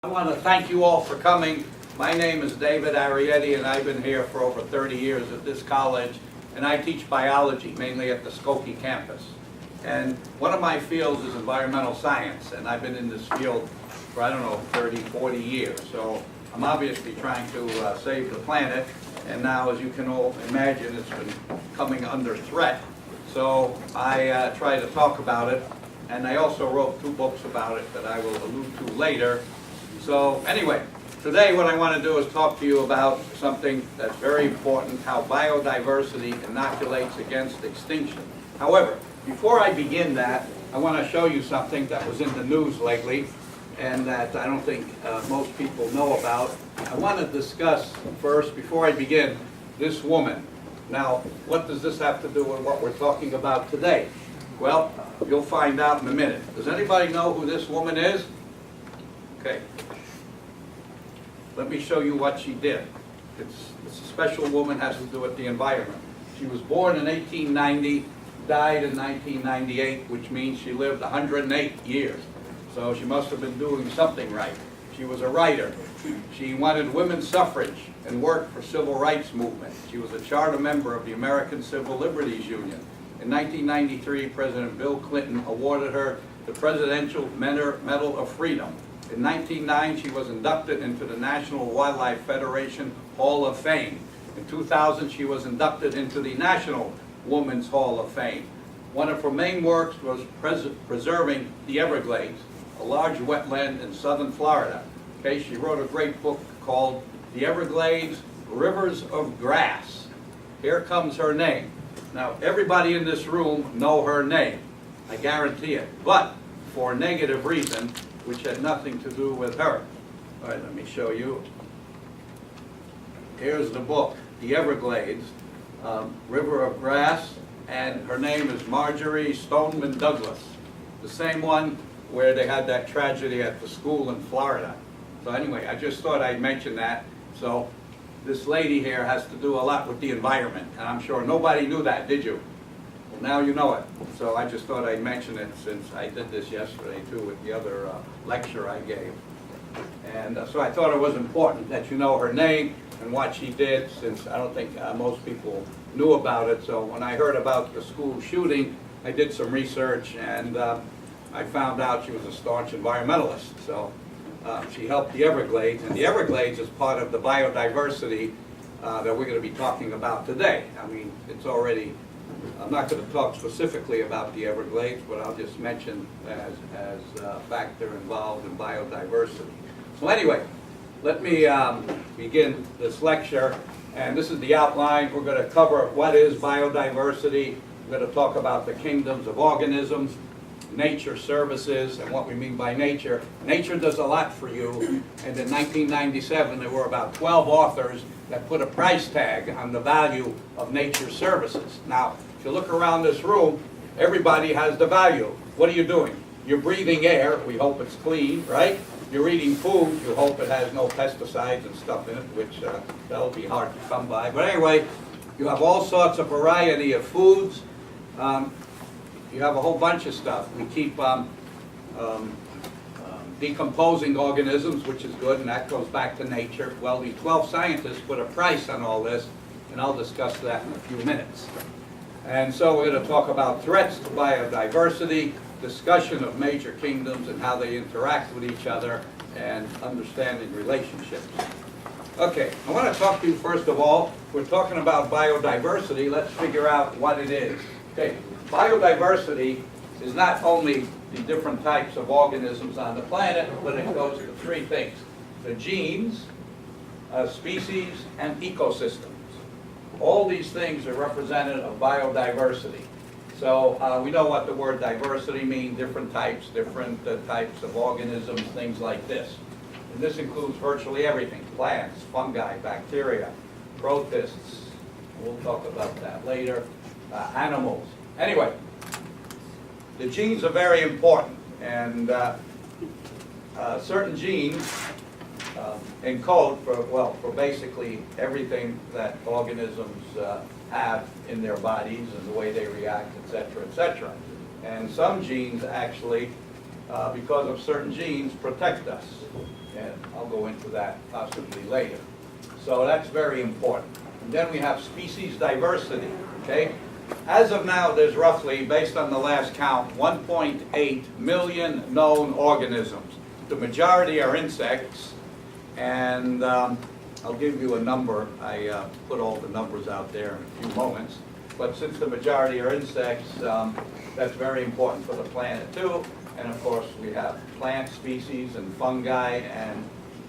I want to thank you all for coming. My name is David Arrietti, and I've been here for over 30 years at this college, and I teach biology, mainly at the Skokie campus. And one of my fields is environmental science, and I've been in this field for, I don't know, 30, 40 years. So I'm obviously trying to save the planet, and now, as you can all imagine, it's been coming under threat. So I try to talk about it, and I also wrote 2 books about it that I will allude to later. So anyway, today what I want to do is talk to you about something that's very important, how biodiversity inoculates against extinction. However, before I begin that, I want to show you something that was in the news lately and that I don't think most people know about. I want to discuss first, before I begin, this woman. Now, what does this have to do with what we're talking about today? Well, you'll find out in a minute. Does anybody know who this woman is? Okay. Let me show you what she did. It's a special woman, has to do with the environment. She was born in 1890, died in 1998, which means she lived 108 years. So she must have been doing something right. She was a writer. She wanted women's suffrage and worked for civil rights movement. She was a charter member of the American Civil Liberties Union. In 1993, President Bill Clinton awarded her the Presidential Medal of Freedom. In 1909, she was inducted into the National Wildlife Federation Hall of Fame. In 2000, she was inducted into the National Women's Hall of Fame. One of her main works was preserving the Everglades, a large wetland in southern Florida. Okay, she wrote a great book called The Everglades, Rivers of Grass. Here comes her name. Now, everybody in this room know her name, I guarantee it, but for a negative reason, which had nothing to do with her. All right, let me show you. Here's the book, The Everglades, River of Grass, and her name is Marjorie Stoneman Douglas, the same one where they had that tragedy at the school in Florida. So anyway, I just thought I'd mention that. So this lady here has to do a lot with the environment, and I'm sure nobody knew that, did you? Well, now you know it. So I just thought I'd mention it since I did this yesterday too with the other lecture I gave. And so I thought it was important that you know her name and what she did, since I don't think most people knew about it. So when I heard about the school shooting, I did some research, and I found out she was a staunch environmentalist. So she helped the Everglades, and the Everglades is part of the biodiversity that we're going to be talking about today. I mean, it's already, I'm not going to talk specifically about the Everglades, but I'll just mention as a factor involved in biodiversity. So anyway, let me begin this lecture, and this is the outline. We're going to cover what is biodiversity. We're going to talk about the kingdoms of organisms, nature services, and what we mean by nature. Nature does a lot for you, and in 1997 there were about 12 authors that put a price tag on the value of nature services. Now, if you look around this room, everybody has the value. What are you doing? You're breathing air, we hope it's clean, right? You're eating food, you hope it has no pesticides and stuff in it, which that'll be hard to come by. But anyway, you have all sorts of variety of foods. You have a whole bunch of stuff. We keep decomposing organisms, which is good, and that goes back to nature. Well, the 12 scientists put a price on all this, and I'll discuss that in a few minutes. And so we're going to talk about threats to biodiversity, discussion of major kingdoms and how they interact with each other, and understanding relationships. Okay, I want to talk to you first of all. We're talking about biodiversity. Let's figure out what it is. Okay, biodiversity is not only the different types of organisms on the planet, but it goes to 3 things: the genes, species, and ecosystems. All these things are representative of biodiversity. So we know what the word diversity means: different types of organisms, things like this. And this includes virtually everything: plants, fungi, bacteria, protists. We'll talk about that later. Animals. Anyway, the genes are very important, and certain genes encode for basically everything that organisms have in their bodies and the way they react, etc., etc. And some genes actually, because of certain genes, protect us. And I'll go into that possibly later. So that's very important. And then we have species diversity, okay? As of now, there's roughly, based on the last count, 1.8 million known organisms. The majority are insects, and I'll give you a number. I put all the numbers out there in a few moments. But since the majority are insects, that's very important for the planet too. And of course, we have plant species and fungi and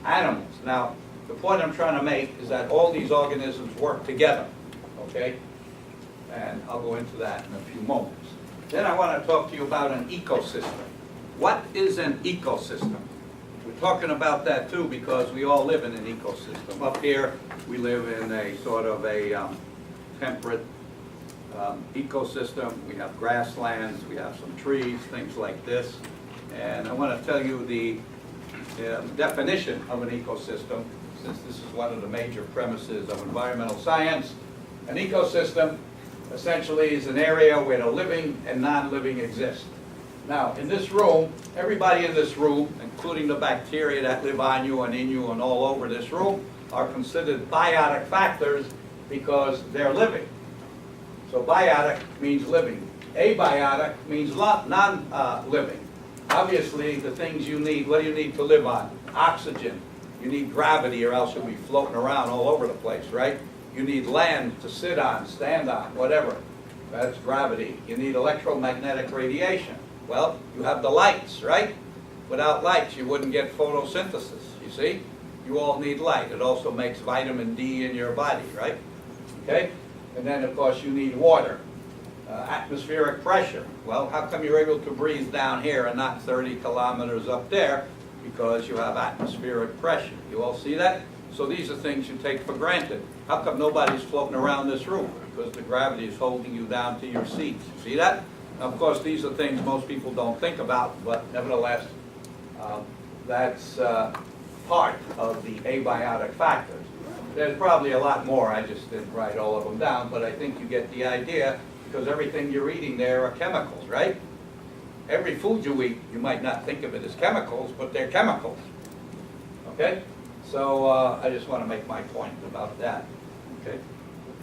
animals. Now, the point I'm trying to make is that all these organisms work together, okay? And I'll go into that in a few moments. Then I want to talk to you about an ecosystem. What is an ecosystem? We're talking about that too because we all live in an ecosystem. Up here, we live in a sort of a temperate ecosystem. We have grasslands, we have some trees, things like this. And I want to tell you the definition of an ecosystem, since this is one of the major premises of environmental science. An ecosystem essentially is an area where the living and non-living exist. Now, in this room, everybody in this room, including the bacteria that live on you and in you and all over this room, are considered biotic factors because they're living. So biotic means living. Abiotic means non-living. Obviously, the things you need, what do you need to live on? Oxygen. You need gravity or else you'll be floating around all over the place, right? You need land to sit on, stand on, whatever. That's gravity. You need electromagnetic radiation. Well, you have the lights, right? Without lights, you wouldn't get photosynthesis, you see? You all need light. It also makes vitamin D in your body, right? Okay? And then, of course, you need water. Atmospheric pressure. Well, how come you're able to breathe down here and not 30 kilometers up there? Because you have atmospheric pressure. You all see that? So these are things you take for granted. How come nobody's floating around this room? Because the gravity is holding you down to your seats. You see that? Now, of course, these are things most people don't think about, but nevertheless, that's part of the abiotic factors. There's probably a lot more. I just didn't write all of them down, but I think you get the idea, because everything you're eating there are chemicals, right? Every food you eat, you might not think of it as chemicals, but they're chemicals. Okay? So I just want to make my point about that. Okay?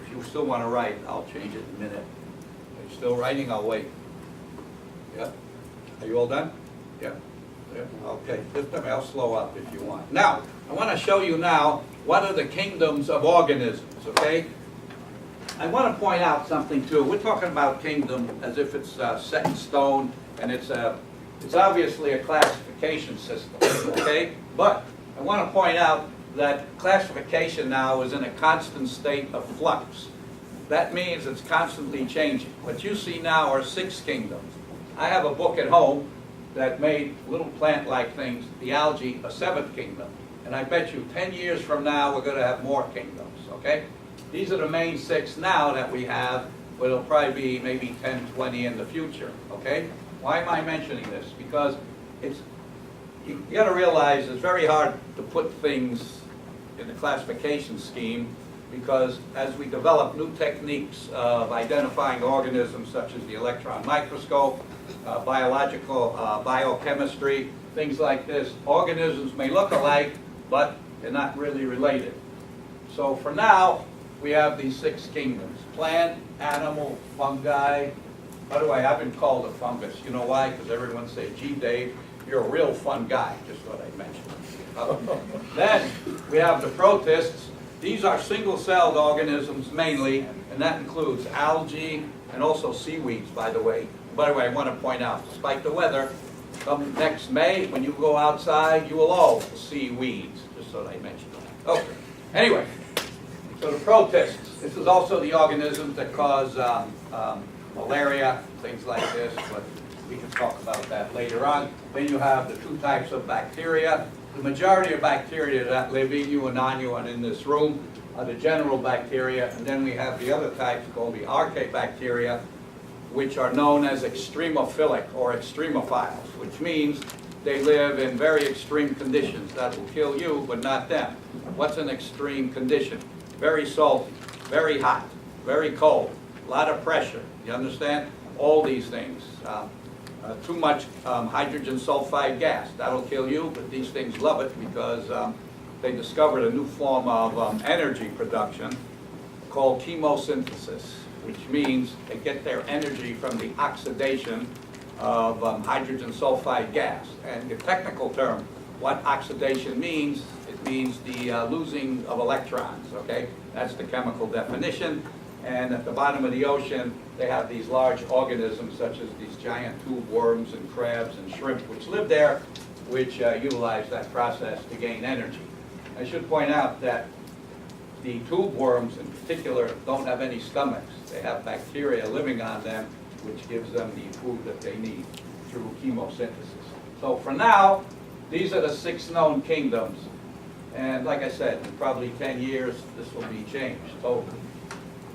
If you still want to write, I'll change it in a minute. Are you still writing? I'll wait. Yeah? Are you all done? Yeah? Yeah? Okay. Just a minute. I'll slow up if you want. Now, I want to show you now what are the kingdoms of organisms, okay? I want to point out something too. We're talking about kingdom as if it's set in stone, and it's obviously a classification system, okay? But I want to point out that classification now is in a constant state of flux. That means it's constantly changing. What you see now are 6 kingdoms. I have a book at home that made little plant-like things, the algae, a 7th kingdom. And I bet you 10 years from now we're going to have more kingdoms, okay? These are the main 6 now that we have, but it'll probably be maybe 10, 20 in the future, okay? Why am I mentioning this? Because you got to realize it's very hard to put things in the classification scheme, because as we develop new techniques of identifying organisms such as the electron microscope, biological biochemistry, things like this, organisms may look alike, but they're not really related. So for now, we have these 6 kingdoms: plant, animal, fungi. By the way, I've been called a fungus. You know why? Because everyone says, gee, Dave, you're a real fun guy. Just thought I'd mention it. Then we have the protists. These are single-celled organisms mainly, and that includes algae and also seaweeds, by the way. By the way, I want to point out, despite the weather, come next May, when you go outside, you will all see weeds. Just thought I'd mention that. Okay. Anyway, so the protists. This is also the organisms that cause malaria, things like this, but we can talk about that later on. Then you have the 2 types of bacteria. The majority of bacteria that live in you and on you and in this room are the general bacteria, and then we have the other types called the archaebacteria, which are known as extremophilic or extremophiles, which means they live in very extreme conditions that will kill you, but not them. What's an extreme condition? Very salty, very hot, very cold, a lot of pressure. You understand? All these things. too much hydrogen sulfide gas. That'll kill you, but these things love it because they discovered a new form of energy production called chemosynthesis, which means they get their energy from the oxidation of hydrogen sulfide gas. And the technical term, what oxidation means, it means the losing of electrons, okay? That's the chemical definition. And at the bottom of the ocean, they have these large organisms such as these giant tube worms and crabs and shrimp which live there, which utilize that process to gain energy. I should point out that the tube worms in particular don't have any stomachs. They have bacteria living on them, which gives them the food that they need through chemosynthesis. So for now, these are the 6 known kingdoms. And like I said, in probably 10 years, this will be changed. So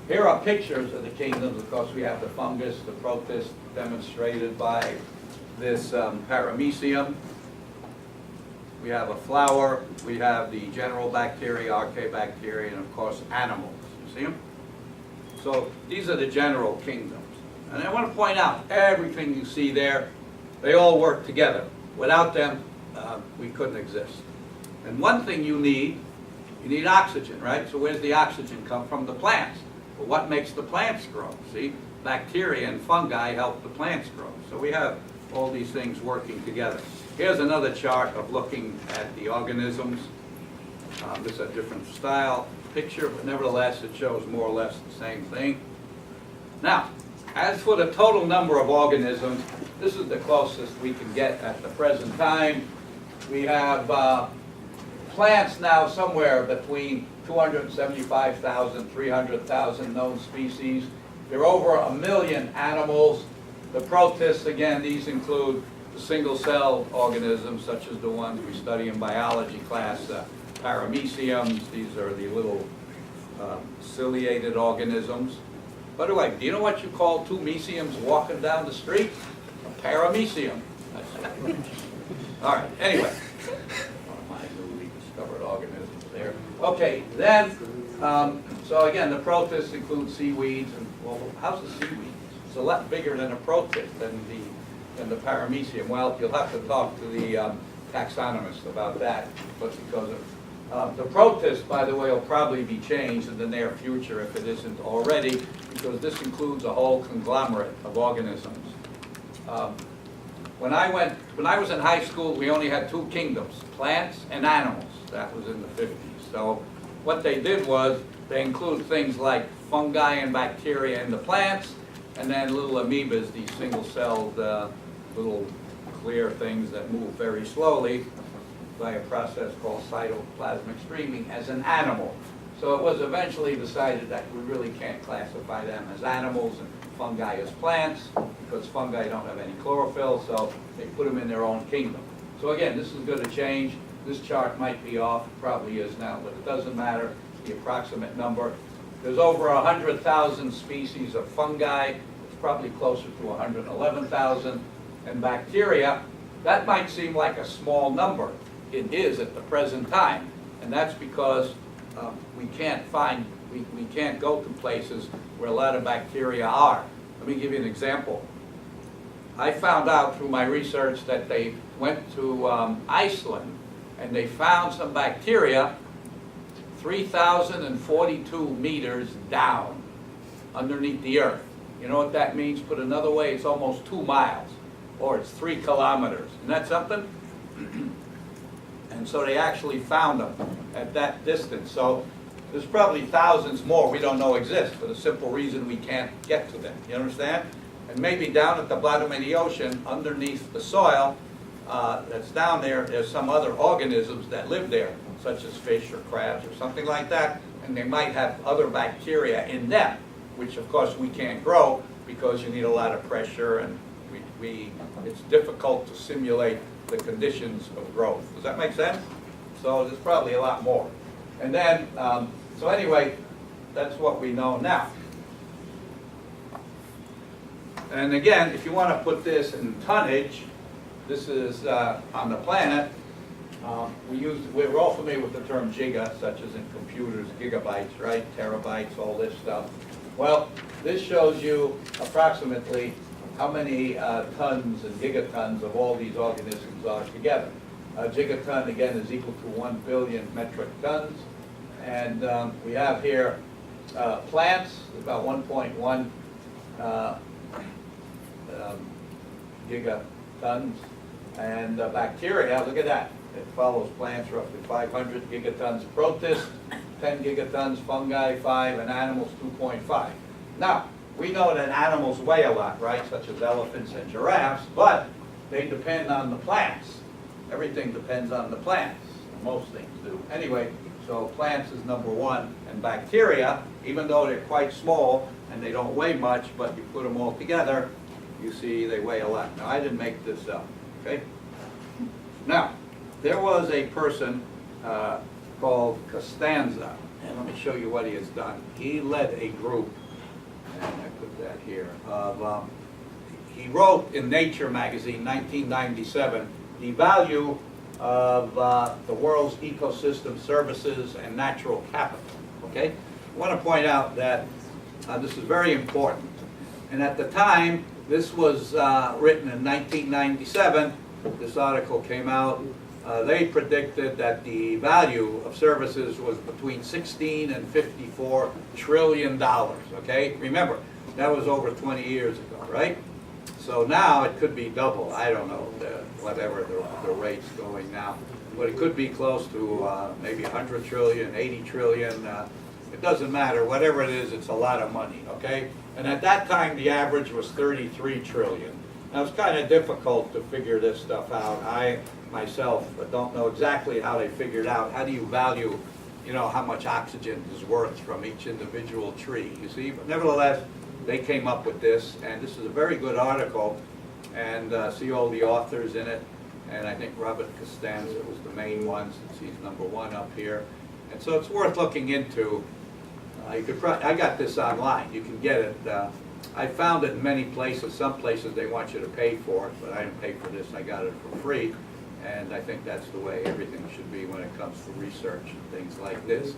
here are pictures of the kingdoms. Of course, we have the fungus, the protist, demonstrated by this paramecium. We have a flower, we have the general bacteria, archaebacteria, and of course animals. You see them? So these are the general kingdoms. And I want to point out, everything you see there, they all work together. Without them, we couldn't exist. And one thing you need oxygen, right? So where's the oxygen come from? The plants. Well, what makes the plants grow? See, bacteria and fungi help the plants grow. So we have all these things working together. Here's another chart of looking at the organisms. This is a different style picture, but nevertheless it shows more or less the same thing. Now, as for the total number of organisms, this is the closest we can get at the present time. We have plants now somewhere between 275,000, 300,000 known species. There are over 1 million animals. The protists, again, these include the single-celled organisms, such as the ones we study in biology class, parameciums. These are the little ciliated organisms. By the way, do you know what you call 2 meciums walking down the street? A paramecium. All right, anyway. One of my newly discovered organisms there. Okay, then, so again, the protists include seaweeds. And, well, how's the seaweed? It's a lot bigger than a protist than the paramecium. Well, you'll have to talk to the taxonomist about that. But because of the protist, by the way, will probably be changed in the near future if it isn't already, because this includes a whole conglomerate of organisms. When I was in high school, we only had 2 kingdoms, plants and animals. That was in the 50s. So what they did was they include things like fungi and bacteria in the plants, and then little amoebas, these single-celled little clear things that move very slowly by a process called cytoplasmic streaming as an animal. So it was eventually decided that we really can't classify them as animals and fungi as plants, because fungi don't have any chlorophyll, so they put them in their own kingdom. So again, this is going to change. This chart might be off, it probably is now, but it doesn't matter, the approximate number. There's over 100,000 species of fungi. It's probably closer to 111,000. And bacteria, that might seem like a small number. It is at the present time. And that's because we can't go to places where a lot of bacteria are. Let me give you an example. I found out through my research that they went to Iceland and they found some bacteria 3,042 meters down underneath the earth. You know what that means? Put another way, it's almost 2 miles, or it's 3 kilometers. Isn't that something? And so they actually found them at that distance. So there's probably thousands more we don't know exist for the simple reason we can't get to them. You understand? And maybe down at the bottom of the ocean, underneath the soil that's down there, there's some other organisms that live there, such as fish or crabs or something like that, and they might have other bacteria in them, which of course we can't grow because you need a lot of pressure, and it's difficult to simulate the conditions of growth. Does that make sense? So there's probably a lot more. And then, so anyway, that's what we know now. And again, if you want to put this in tonnage, this is on the planet. We're all familiar with the term giga, such as in computers, gigabytes, right? Terabytes, all this stuff. Well, this shows you approximately how many tons and gigatons of all these organisms are together. A gigaton, again, is equal to 1 billion metric tons. And we have here plants, about 1.1 gigatons. And bacteria, look at that. It follows plants, roughly 500 gigatons. Protists, 10 gigatons. Fungi, 5. And animals, 2.5. Now, we know that animals weigh a lot, right, such as elephants and giraffes, but they depend on the plants. Everything depends on the plants. Most things do. Anyway, so plants is number one. And bacteria, even though they're quite small and they don't weigh much, but you put them all together, you see they weigh a lot. Now, I didn't make this up, okay? Now, there was a person called Costanza, and let me show you what he has done. He led a group, and I put that here, of, he wrote in Nature magazine, 1997, the value of the world's ecosystem services and natural capital, okay? I want to point out that this is very important. And at the time, this was written in 1997, this article came out, they predicted that the value of services was between 16 and 54 trillion dollars, okay? Remember, that was over 20 years ago, right? So now it could be double, I don't know, whatever the rate's going now. But it could be close to maybe 100 trillion, 80 trillion, it doesn't matter, whatever it is, it's a lot of money, okay? And at that time, the average was 33 trillion. Now, it's kind of difficult to figure this stuff out. I, myself, don't know exactly how they figured out. How do you value, you know, how much oxygen is worth from each individual tree, you see? But nevertheless, they came up with this, and this is a very good article, and see all the authors in it. And I think Robert Costanza was the main one, since he's number one up here. And so it's worth looking into. You could I got this online. You can get it. I found it in many places. Some places they want you to pay for it, but I didn't pay for this. I got it for free. And I think that's the way everything should be when it comes to research and things like this.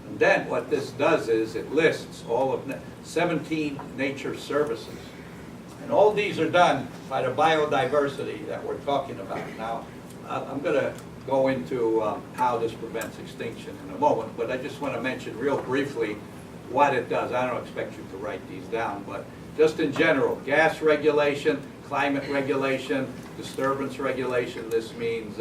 And then what this does is it lists all of 17 nature services. And all these are done by the biodiversity that we're talking about. Now, I'm going to go into how this prevents extinction in a moment, but I just want to mention real briefly what it does. I don't expect you to write these down, but just in general, gas regulation, climate regulation, disturbance regulation. This means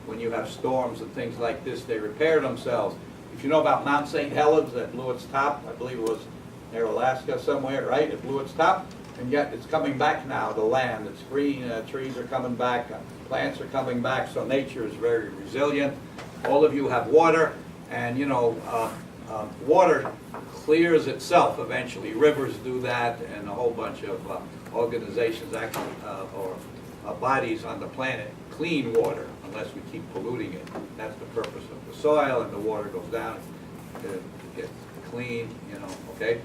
when you have storms and things like this, they repair themselves. If you know about Mount St. Helens that blew its top, I believe it was near Alaska somewhere, right? It blew its top, and yet it's coming back now, the land. It's green, trees are coming back, plants are coming back, so nature is very resilient. All of you have water, and you know, water clears itself eventually. Rivers do that, and a whole bunch of organizations actually, or bodies on the planet clean water unless we keep polluting it. That's the purpose of the soil, and the water goes down, it gets clean, you know, okay?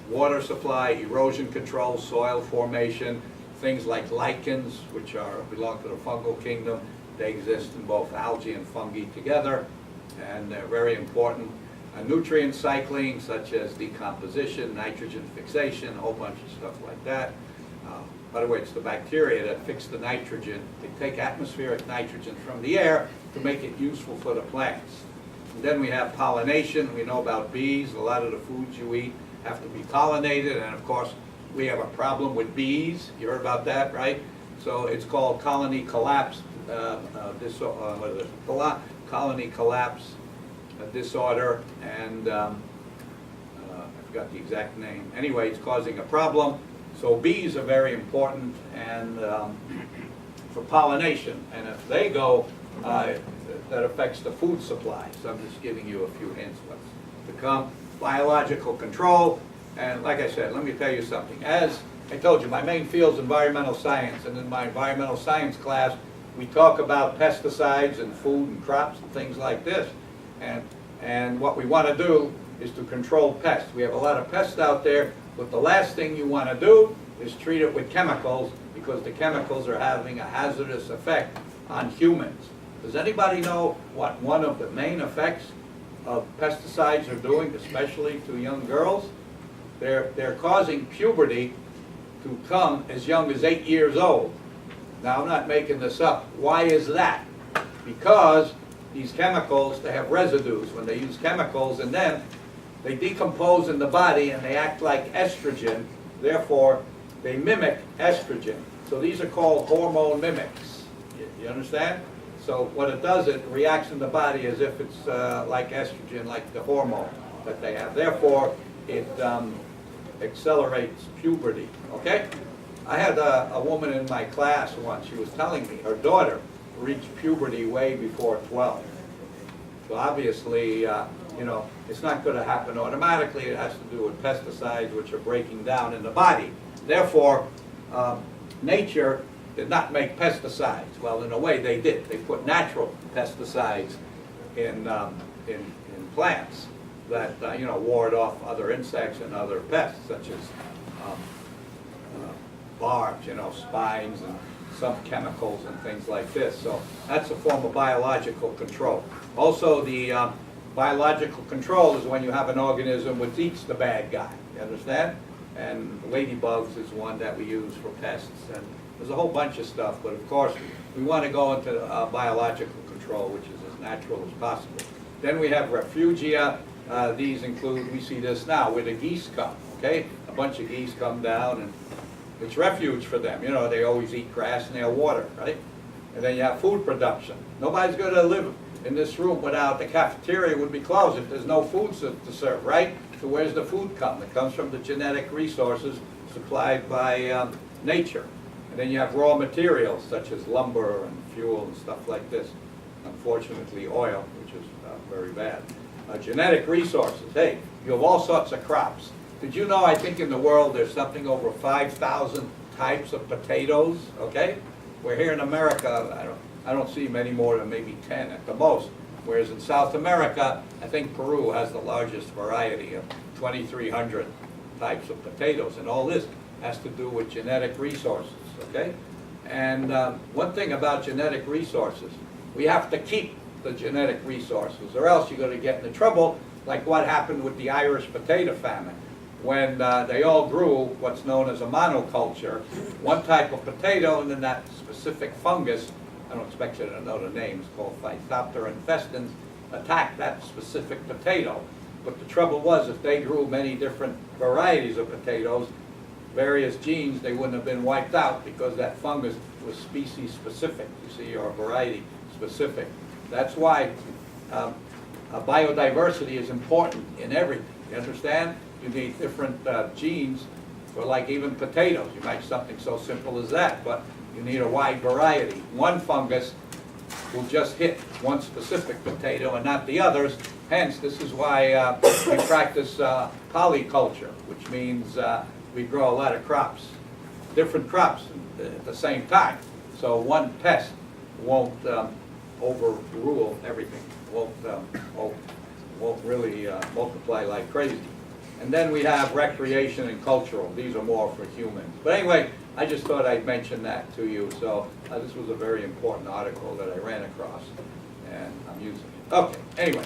Water supply, erosion control, soil formation, things like lichens, which belong to the fungal kingdom. They exist in both algae and fungi together, and they're very important. Nutrient cycling, such as decomposition, nitrogen fixation, a whole bunch of stuff like that. By the way, it's the bacteria that fix the nitrogen. They take atmospheric nitrogen from the air to make it useful for the plants. And then we have pollination. We know about bees. A lot of the foods you eat have to be pollinated, and of course, we have a problem with bees. You heard about that, right? So it's called colony collapse colony collapse disorder, and I forgot the exact name. Anyway, it's causing a problem. So bees are very important, and for pollination. And if they go, that affects the food supply. So I'm just giving you a few hints what's to come. Biological control, and like I said, let me tell you something. As I told you, my main field is environmental science, and in my environmental science class, we talk about pesticides and food and crops and things like this. And what we want to do is to control pests. We have a lot of pests out there, but the last thing you want to do is treat it with chemicals, because the chemicals are having a hazardous effect on humans. Does anybody know what one of the main effects of pesticides are doing, especially to young girls? They're causing puberty to come as young as 8 years old. Now, I'm not making this up. Why is that? Because these chemicals, they have residues when they use chemicals, and then they decompose in the body and they act like estrogen. Therefore, they mimic estrogen. So these are called hormone mimics. You understand? So what it does, it reacts in the body as if it's like estrogen, like the hormone that they have. Therefore, it accelerates puberty. Okay? I had a woman in my class once. She was telling me her daughter reached puberty way before 12. So obviously, you know, it's not going to happen automatically. It has to do with pesticides, which are breaking down in the body. Therefore, nature did not make pesticides. Well, in a way, they did. They put natural pesticides in plants that you know, ward off other insects and other pests, such as barbs, you know, spines, and some chemicals and things like this. So that's a form of biological control. Also, the biological control is when you have an organism which eats the bad guy. You understand? And ladybugs is one that we use for pests. And there's a whole bunch of stuff. But of course, we want to go into biological control, which is as natural as possible. Then we have refugia. These include, we see this now, where the geese come. Okay? A bunch of geese come down, and it's refuge for them. You know, they always eat grass and they'll water, right? And then you have food production. Nobody's going to live in this room without the cafeteria would be closed if there's no food to serve, right? So where's the food come? It comes from the genetic resources supplied by nature. And then you have raw materials such as lumber and fuel and stuff like this. Unfortunately, oil, which is very bad. Genetic resources. Hey, you have all sorts of crops. Did you know, I think in the world there's something over 5,000 types of potatoes, okay? Where here in America, I don't see many more than maybe 10 at the most. Whereas in South America, I think Peru has the largest variety of 2,300 types of potatoes. And all this has to do with genetic resources, okay? And one thing about genetic resources, we have to keep the genetic resources, or else you're going to get into trouble like what happened with the Irish potato famine. When they all grew what's known as a monoculture, one type of potato, and then that specific fungus, I don't expect you to know the name, it's called Phytophthora infestans, attacked that specific potato. But the trouble was, if they grew many different varieties of potatoes, various genes, they wouldn't have been wiped out because that fungus was species specific, you see, or variety specific. That's why biodiversity is important in everything, you understand? You need different genes for, like, even potatoes. You make something so simple as that, but you need a wide variety. One fungus will just hit one specific potato and not the others. Hence, this is why we practice polyculture, which means we grow a lot of crops, different crops at the same time. So one pest won't overrule everything, won't really multiply like crazy. And then we have recreation and cultural. These are more for humans. But anyway, I just thought I'd mention that to you. So this was a very important article that I ran across, and I'm using it. Okay, anyway,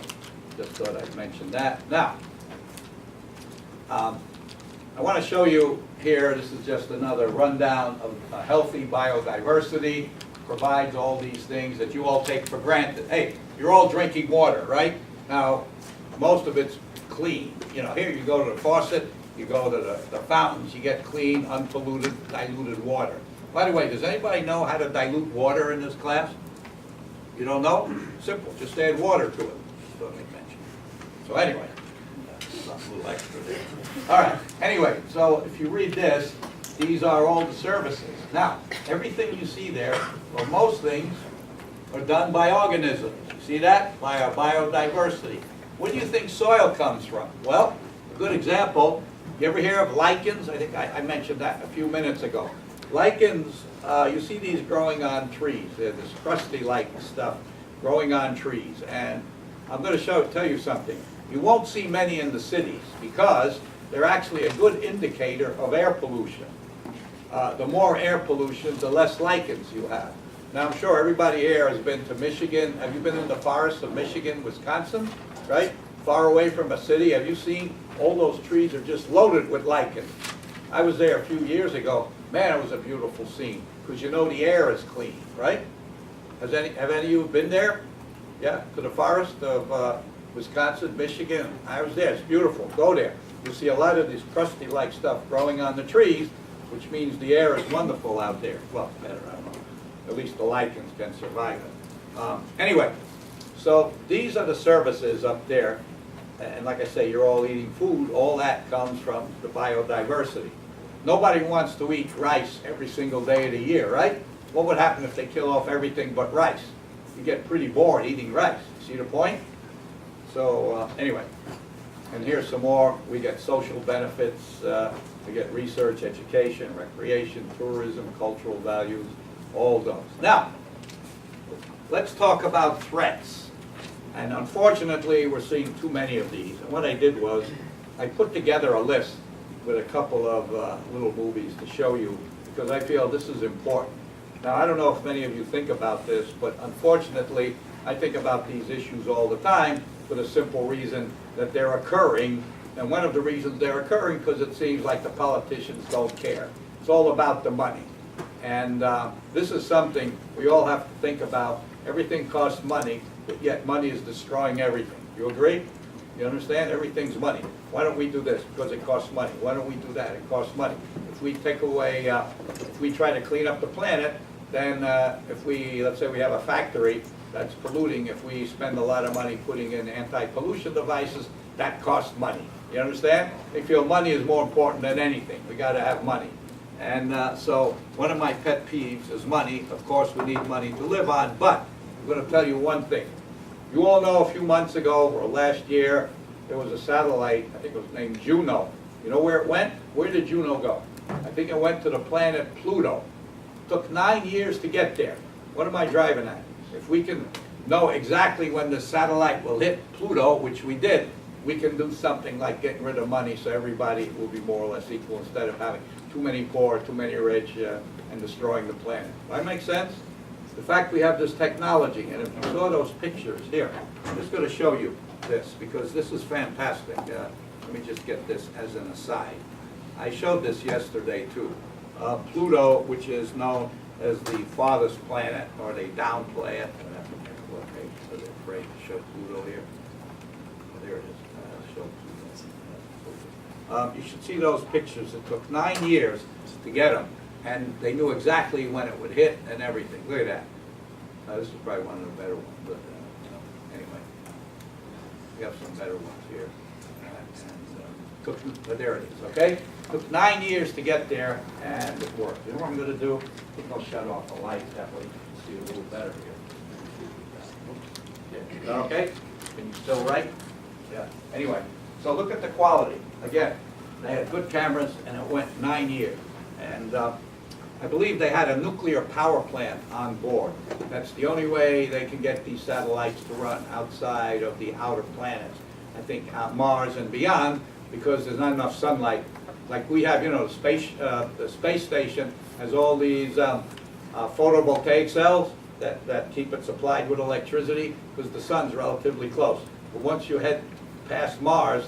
just thought I'd mention that. Now, I want to show you here, this is just another rundown of a healthy biodiversity. Provides all these things that you all take for granted. Hey, you're all drinking water, right? Now, most of it's clean. You know, here you go to the faucet, you go to the fountains, you get clean, unpolluted, diluted water. By the way, does anybody know how to dilute water in this class? You don't know? Simple, just add water to it. Just thought I'd mention. So anyway, a little extra there. All right, anyway, so if you read this, these are all the services. Now, everything you see there, or most things, are done by organisms. You see that? By our biodiversity. Where do you think soil comes from? Well, a good example, you ever hear of lichens? I think I mentioned that a few minutes ago. Lichens, you see these growing on trees. They're this crusty-like stuff growing on trees. And I'm going to tell you something. You won't see many in the cities because they're actually a good indicator of air pollution. The more air pollution, the less lichens you have. Now, I'm sure everybody here has been to Michigan. Have you been in the forests of Michigan, Wisconsin? Right? Far away from a city. Have you seen all those trees are just loaded with lichens? I was there a few years ago. Man, it was a beautiful scene, because you know the air is clean, right? Have any of you been there? Yeah, to the forest of Wisconsin, Michigan? I was there. It's beautiful. Go there. You see a lot of this crusty-like stuff growing on the trees, which means the air is wonderful out there. Well, better, I don't know. At least the lichens can survive it. Anyway, so these are the services up there. And like I say, you're all eating food. All that comes from the biodiversity. Nobody wants to eat rice every single day of the year, right? What would happen if they kill off everything but rice? You get pretty bored eating rice. See the point? So anyway, and here's some more. We get social benefits. We get research, education, recreation, tourism, cultural values, all those. Now, let's talk about threats. And unfortunately, we're seeing too many of these. And what I did was, I put together a list with a couple of little movies to show you, because I feel this is important. Now, I don't know if many of you think about this, but unfortunately, I think about these issues all the time for the simple reason that they're occurring. And one of the reasons they're occurring, because it seems like the politicians don't care. It's all about the money. And this is something we all have to think about. Everything costs money, but yet money is destroying everything. You agree? You understand? Everything's money. Why don't we do this? Because it costs money. Why don't we do that? It costs money. If we take away, if we try to clean up the planet, then if we, let's say we have a factory that's polluting, if we spend a lot of money putting in anti-pollution devices, that costs money. You understand? They feel money is more important than anything. We got to have money. And so one of my pet peeves is money. Of course, we need money to live on, but I'm going to tell you one thing. You all know a few months ago, or last year, there was a satellite, I think it was named Juno. You know where it went? Where did Juno go? I think it went to the planet Pluto. It took 9 years to get there. What am I driving at? If we can know exactly when the satellite will hit Pluto, which we did, we can do something like getting rid of money so everybody will be more or less equal instead of having too many poor, too many rich, and destroying the planet. Does that make sense? The fact we have this technology, and if you saw those pictures here, I'm just going to show you this because this is fantastic. Let me just get this as an aside. I showed this yesterday too. Pluto, which is known as the farthest planet, or they downplay it. I have to check what page, so they're afraid to show Pluto here. Oh, there it is. Show Pluto. You should see those pictures. It took 9 years to get them. And they knew exactly when it would hit and everything. Look at that. This is probably one of the better ones, but anyway. We have some better ones here. But there it is, okay? Took 9 years to get there, and it worked. You know what I'm going to do? I think I'll shut off the light, that way you can see a little better here. Is that okay? Can you still write? Yeah. Anyway, so look at the quality. Again, they had good cameras, and it went 9 years. And I believe they had a nuclear power plant on board. That's the only way they can get these satellites to run outside of the outer planets. I think Mars and beyond, because there's not enough sunlight. Like we have, you know, the space station has all these photovoltaic cells that keep it supplied with electricity because the sun's relatively close. But once you head past Mars,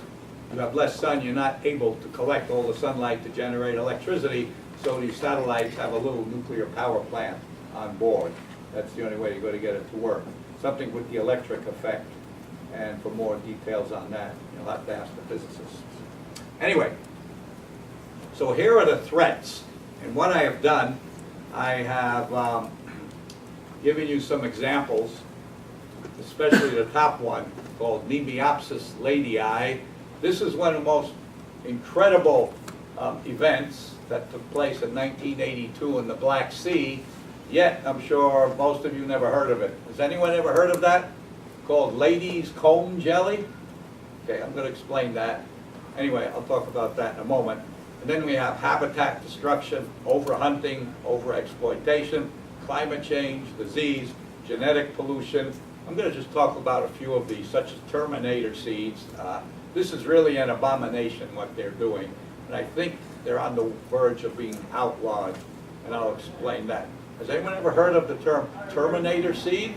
you have less sun, you're not able to collect all the sunlight to generate electricity, so these satellites have a little nuclear power plant on board. That's the only way you're going to get it to work. Something with the electric effect, and for more details on that, you'll have to ask the physicists. Anyway, so here are the threats, and what I have done, I have given you some examples, especially the top one, called Nemeopsis ladii. This is one of the most incredible events that took place in 1982 in the Black Sea, yet I'm sure most of you never heard of it. Has anyone ever heard of that? Called Lady's Comb Jelly? Okay, I'm going to explain that. Anyway, I'll talk about that in a moment. And then we have habitat destruction, overhunting, overexploitation, climate change, disease, genetic pollution. I'm going to just talk about a few of these, such as terminator seeds. This is really an abomination what they're doing, and I think they're on the verge of being outlawed, and I'll explain that. Has anyone ever heard of the term terminator seed?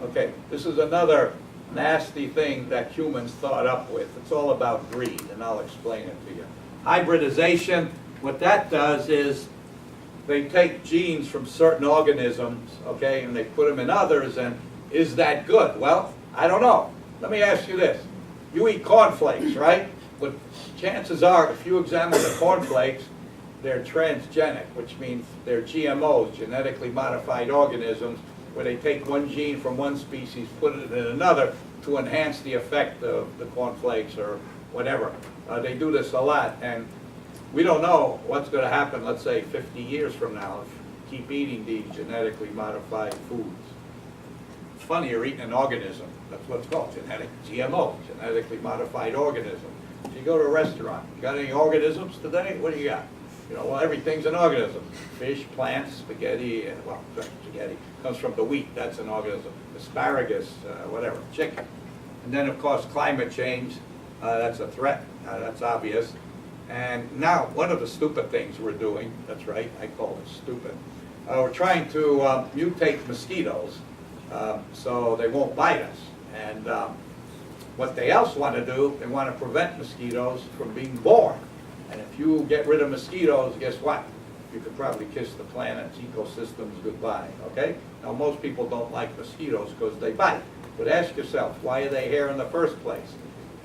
Okay, this is another nasty thing that humans thought up with. It's all about greed, and I'll explain it to you. Hybridization, what that does is they take genes from certain organisms, okay, and they put them in others, and is that good? Well, I don't know. Let me ask you this. You eat cornflakes, right? But chances are, if you examine the cornflakes, they're transgenic, which means they're GMOs, genetically modified organisms, where they take one gene from one species, put it in another to enhance the effect of the cornflakes or whatever. They do this a lot, and we don't know what's going to happen, let's say, 50 years from now, if you keep eating these genetically modified foods. It's funny, you're eating an organism. That's what it's called, GMO, genetically modified organism. If you go to a restaurant, you got any organisms today? What do you got? You know, well, everything's an organism. Fish, plants, spaghetti, well, spaghetti comes from the wheat, that's an organism. Asparagus, whatever, chicken. And then, of course, climate change, that's a threat, that's obvious. And now, one of the stupid things we're doing, that's right, I call it stupid, we're trying to mutate mosquitoes so they won't bite us. And what they else want to do, they want to prevent mosquitoes from being born. And if you get rid of mosquitoes, guess what? You could probably kiss the planet's ecosystems goodbye, okay? Now, most people don't like mosquitoes because they bite. But ask yourself, why are they here in the first place?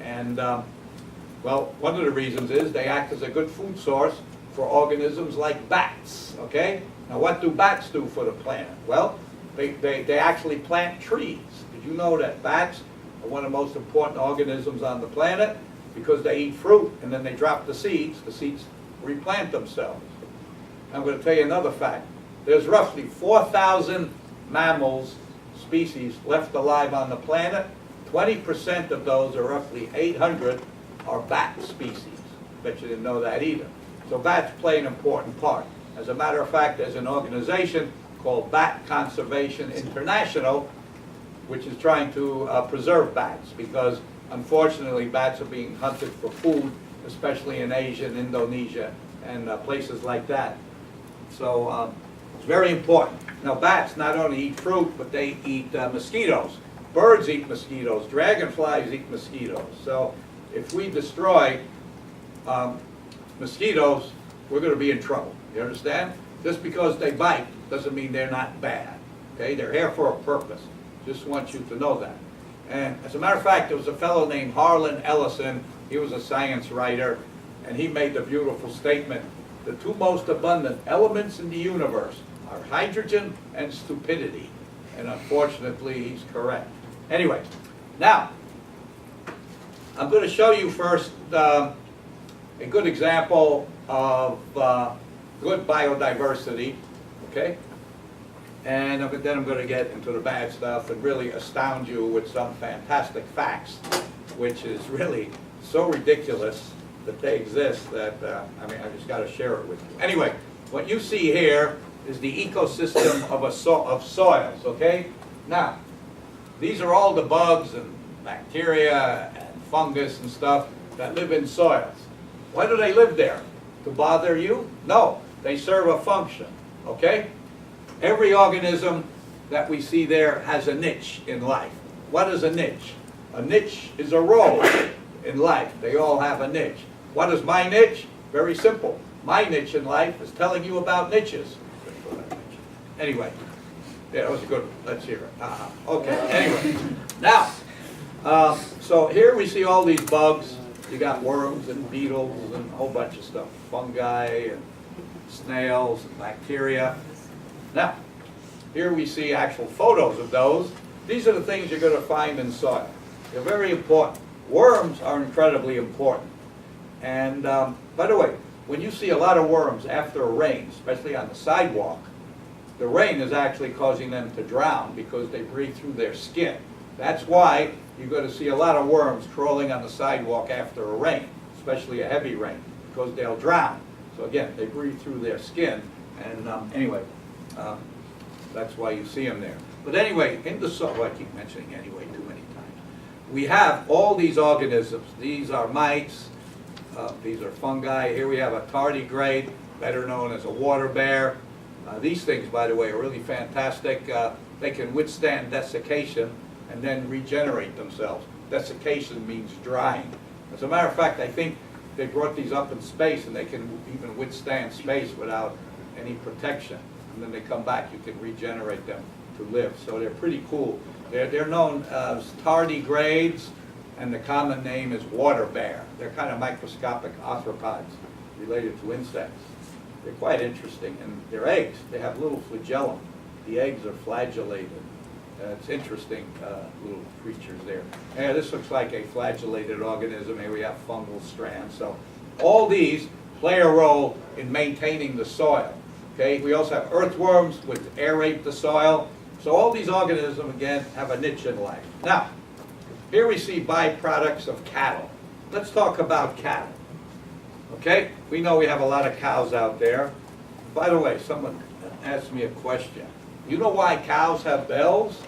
And, well, one of the reasons is they act as a good food source for organisms like bats, okay? Now, what do bats do for the planet? Well, they actually plant trees. Did you know that bats are one of the most important organisms on the planet? Because they eat fruit and then they drop the seeds replant themselves. I'm going to tell you another fact. There's roughly 4,000 mammals species left alive on the planet. 20% of those, or roughly 800, are bat species. Bet you didn't know that either. So bats play an important part. As a matter of fact, there's an organization called Bat Conservation International, which is trying to preserve bats, because unfortunately bats are being hunted for food, especially in Asia and Indonesia and places like that. So it's very important. Now, bats not only eat fruit, but they eat mosquitoes. Birds eat mosquitoes. Dragonflies eat mosquitoes. So if we destroy mosquitoes, we're going to be in trouble. You understand? Just because they bite doesn't mean they're not bad. Okay? They're here for a purpose. Just want you to know that. And as a matter of fact, there was a fellow named Harlan Ellison. He was a science writer, and he made the beautiful statement: the two most abundant elements in the universe are hydrogen and stupidity. And unfortunately, he's correct. Anyway, now, I'm going to show you first a good example of good biodiversity, okay? And then I'm going to get into the bad stuff and really astound you with some fantastic facts, which is really so ridiculous that they exist that, I mean, I just got to share it with you. Anyway, what you see here is the ecosystem of soils, okay? Now, these are all the bugs and bacteria and fungus and stuff that live in soils. Why do they live there? To bother you? No, they serve a function, okay? Every organism that we see there has a niche in life. What is a niche? A niche is a role in life. They all have a niche. What is my niche? Very simple. My niche in life is telling you about niches. Anyway, yeah, that was a good one. Let's hear it. Okay, anyway. Now, so here we see all these bugs. You got worms and beetles and a whole bunch of stuff. Fungi and snails and bacteria. Now, here we see actual photos of those. These are the things you're going to find in soil. They're very important. Worms are incredibly important. And by the way, when you see a lot of worms after a rain, especially on the sidewalk, the rain is actually causing them to drown because they breathe through their skin. That's why you're going to see a lot of worms crawling on the sidewalk after a rain, especially a heavy rain, because they'll drown. So again, they breathe through their skin. And anyway, that's why you see them there. But anyway, in the soil, well, I keep mentioning anyway too many times. We have all these organisms. These are mites. These are fungi. Here we have a tardigrade, better known as a water bear. These things, by the way, are really fantastic. They can withstand desiccation and then regenerate themselves. Desiccation means drying. As a matter of fact, I think they brought these up in space, and they can even withstand space without any protection. And then they come back, you can regenerate them to live. So they're pretty cool. They're known as tardigrades, and the common name is water bear. They're kind of microscopic arthropods related to insects. They're quite interesting. And their eggs, they have little flagellum. The eggs are flagellated. It's interesting little creatures there. Yeah, this looks like a flagellated organism. Here we have fungal strands. So all these play a role in maintaining the soil. Okay, we also have earthworms which aerate the soil. So all these organisms, again, have a niche in life. Now, here we see byproducts of cattle. Let's talk about cattle. Okay, we know we have a lot of cows out there. By the way, someone asked me a question. You know why cows have bells?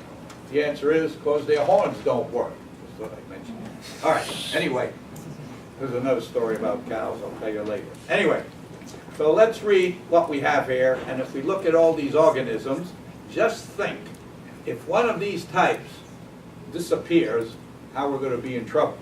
The answer is because their horns don't work. That's what I mentioned. All right, anyway, there's another story about cows I'll tell you later. Anyway, so let's read what we have here, and if we look at all these organisms, just think, if one of these types disappears, how we're going to be in trouble.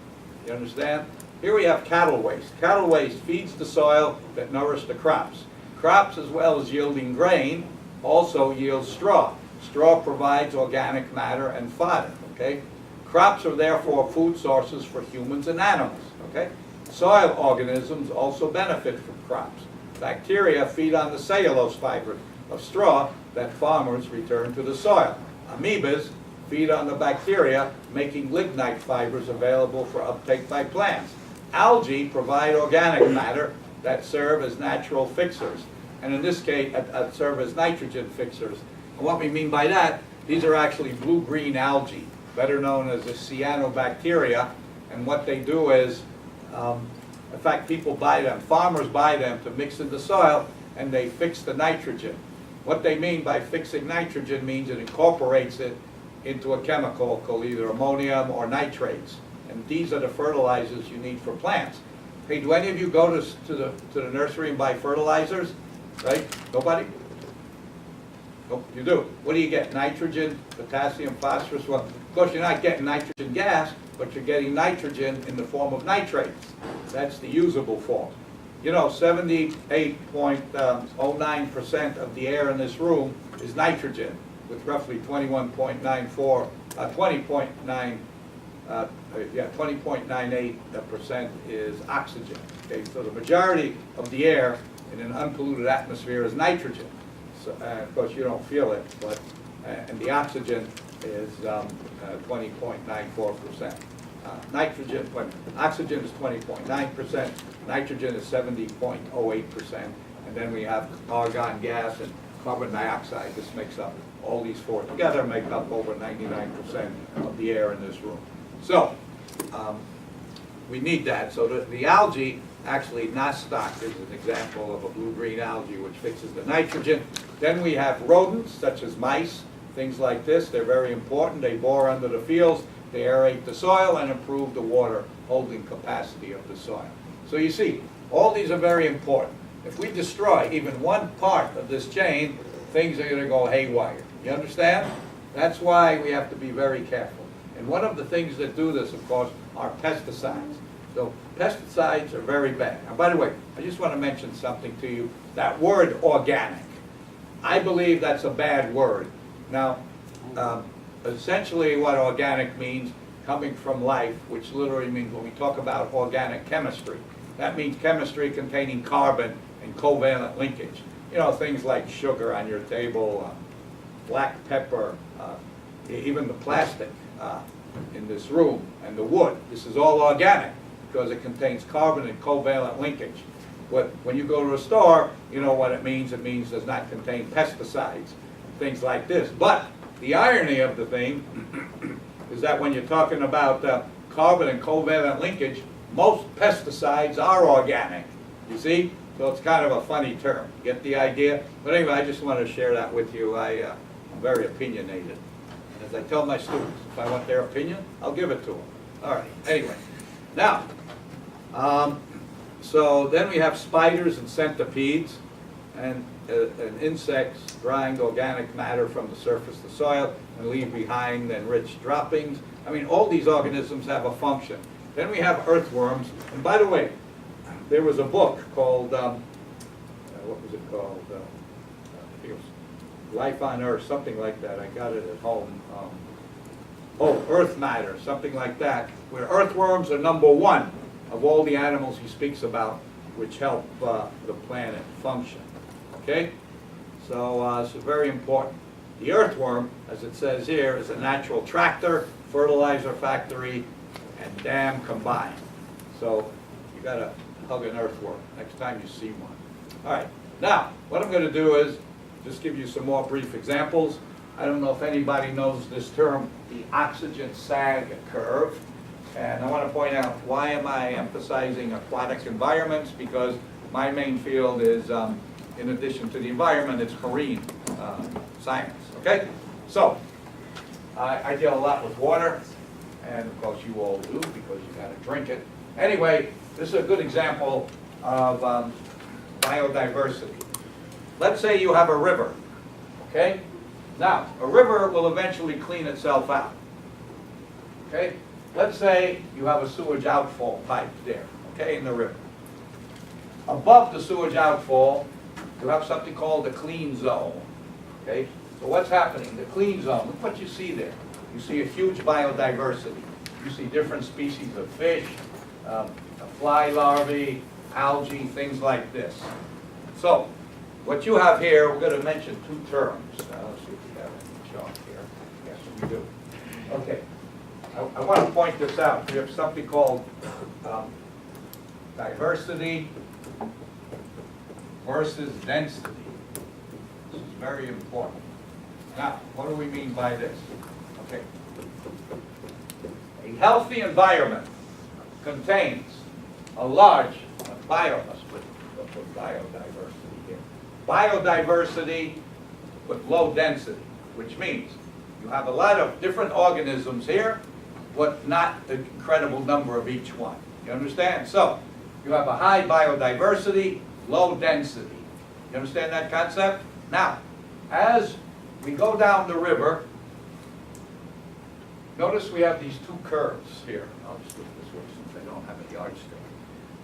You understand? Here we have cattle waste. Cattle waste feeds the soil that nourish the crops. Crops, as well as yielding grain, also yield straw. Straw provides organic matter and fodder. Okay? Crops are therefore food sources for humans and animals. Okay? Soil organisms also benefit from crops. Bacteria feed on the cellulose fiber of straw that farmers return to the soil. Amoebas feed on the bacteria, making lignite fibers available for uptake by plants. Algae provide organic matter that serve as natural fixers, and in this case, serve as nitrogen fixers. And what we mean by that, these are actually blue-green algae, better known as the cyanobacteria, and what they do is, in fact, people buy them, farmers buy them to mix in the soil, and they fix the nitrogen. What they mean by fixing nitrogen means it incorporates it into a chemical called either ammonium or nitrates. And these are the fertilizers you need for plants. Hey, do any of you go to the nursery and buy fertilizers? Right? Nobody? Nope, you do. What do you get? Nitrogen, potassium, phosphorus? Well, of course, you're not getting nitrogen gas, but you're getting nitrogen in the form of nitrates. That's the usable form. You know, 78.09% of the air in this room is nitrogen, with roughly 20.98% is oxygen. Okay, so the majority of the air in an unpolluted atmosphere is nitrogen. So, of course, you don't feel it, but and the oxygen is 20.94%. Nitrogen, oxygen is 20.9%, nitrogen is 70.08%, and then we have argon gas and carbon dioxide. This makes up, all these four together make up over 99% of the air in this room. So, we need that. So the algae, actually nostoc is an example of a blue-green algae which fixes the nitrogen. Then we have rodents, such as mice, things like this. They're very important. They bore under the fields. They aerate the soil and improve the water holding capacity of the soil. So you see, all these are very important. If we destroy even one part of this chain, things are going to go haywire. You understand? That's why we have to be very careful. And one of the things that do this, of course, are pesticides. So pesticides are very bad. Now, by the way, I just want to mention something to you. That word organic, I believe that's a bad word. Now, essentially what organic means, coming from life, which literally means when we talk about organic chemistry, that means chemistry containing carbon and covalent linkage. You know, things like sugar on your table, black pepper, even the plastic in this room, and the wood. This is all organic because it contains carbon and covalent linkage. When you go to a store, you know what it means. It means it does not contain pesticides, things like this. But the irony of the thing is that when you're talking about carbon and covalent linkage, most pesticides are organic, you see? So it's kind of a funny term. Get the idea? But anyway, I just want to share that with you. I'm very opinionated. And as I tell my students, if I want their opinion, I'll give it to them. All right, anyway. Now, so then we have spiders and centipedes, and insects grind organic matter from the surface of the soil and leave behind enriched droppings. I mean, all these organisms have a function. Then we have earthworms, and by the way, there was a book called, what was it called? I think it was Life on Earth, something like that. I got it at home. Earth Matter, something like that, where earthworms are #1 of all the animals he speaks about, which help the planet function. Okay? So this is very important. The earthworm, as it says here, is a natural tractor, fertilizer factory, and dam combined. So you got to hug an earthworm next time you see one. All right. Now, what I'm going to do is just give you some more brief examples. I don't know if anybody knows this term, the oxygen sag curve. And I want to point out, why am I emphasizing aquatic environments? Because my main field is, in addition to the environment, it's marine science. Okay? So, I deal a lot with water, and of course you all do because you got to drink it. Anyway, this is a good example of biodiversity. Let's say you have a river. Okay? Now, a river will eventually clean itself out. Okay? Let's say you have a sewage outfall pipe there, okay, in the river. Above the sewage outfall, you have something called the clean zone. Okay? So what's happening? The clean zone, look what you see there. You see a huge biodiversity. You see different species of fish, fly larvae, algae, things like this. So, what you have here, we're going to mention 2 terms. Let's see if we have any chart here. Yes, we do. Okay. I want to point this out. We have something called diversity versus density. This is very important. Now, what do we mean by this? Okay. A healthy environment contains a large biodiversity here. Biodiversity with low density, which means you have a lot of different organisms here, but not the incredible number of each one. You understand? So, you have a high biodiversity, low density. You understand that concept? Now, as we go down the river, notice we have these 2 curves here. I'll just look this way since I don't have a yardstick.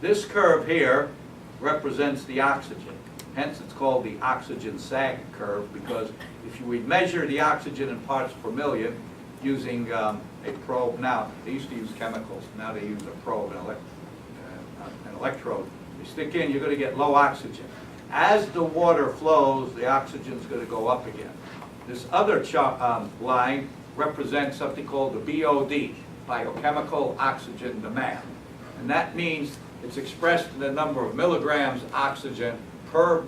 This curve here represents the oxygen. Hence, it's called the oxygen sag curve, because if you would measure the oxygen in parts per million using a probe now, they used to use chemicals, now they use a probe, an electrode. You stick in, you're going to get low oxygen. As the water flows, the oxygen is going to go up again. This other line represents something called the BOD, biochemical oxygen demand. And that means it's expressed in the number of milligrams oxygen per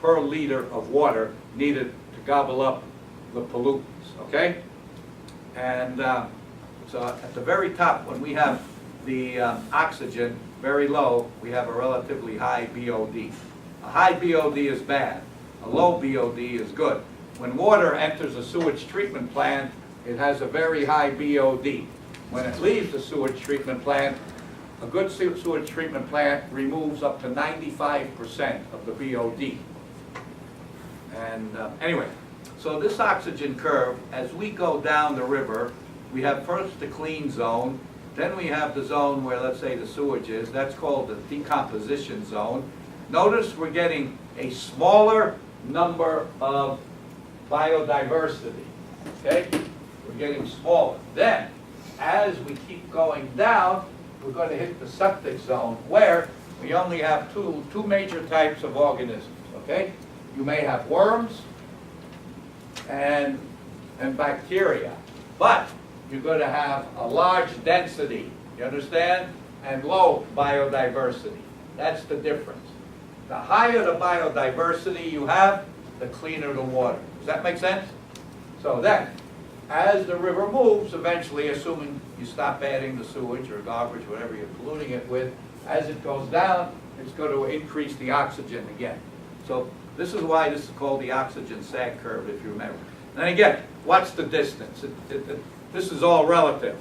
liter of water needed to gobble up the pollutants, okay? And so at the very top, when we have the oxygen very low, we have a relatively high BOD. A high BOD is bad. A low BOD is good. When water enters a sewage treatment plant, it has a very high BOD. When it leaves the sewage treatment plant, a good sewage treatment plant removes up to 95% of the BOD. And anyway, so this oxygen curve, as we go down the river, we have first the clean zone, then we have the zone where, let's say, the sewage is. That's called the decomposition zone. Notice we're getting a smaller number of biodiversity, okay? We're getting smaller. Then, as we keep going down, we're going to hit the septic zone, where we only have two major types of organisms, okay? You may have worms and bacteria, but you're going to have a large density, you understand? And low biodiversity. That's the difference. The higher the biodiversity you have, the cleaner the water. Does that make sense? So then, as the river moves, eventually, assuming you stop adding the sewage or garbage, whatever you're polluting it with, as it goes down, it's going to increase the oxygen again. So this is why this is called the oxygen sag curve, if you remember. And again, what's the distance? This is all relative.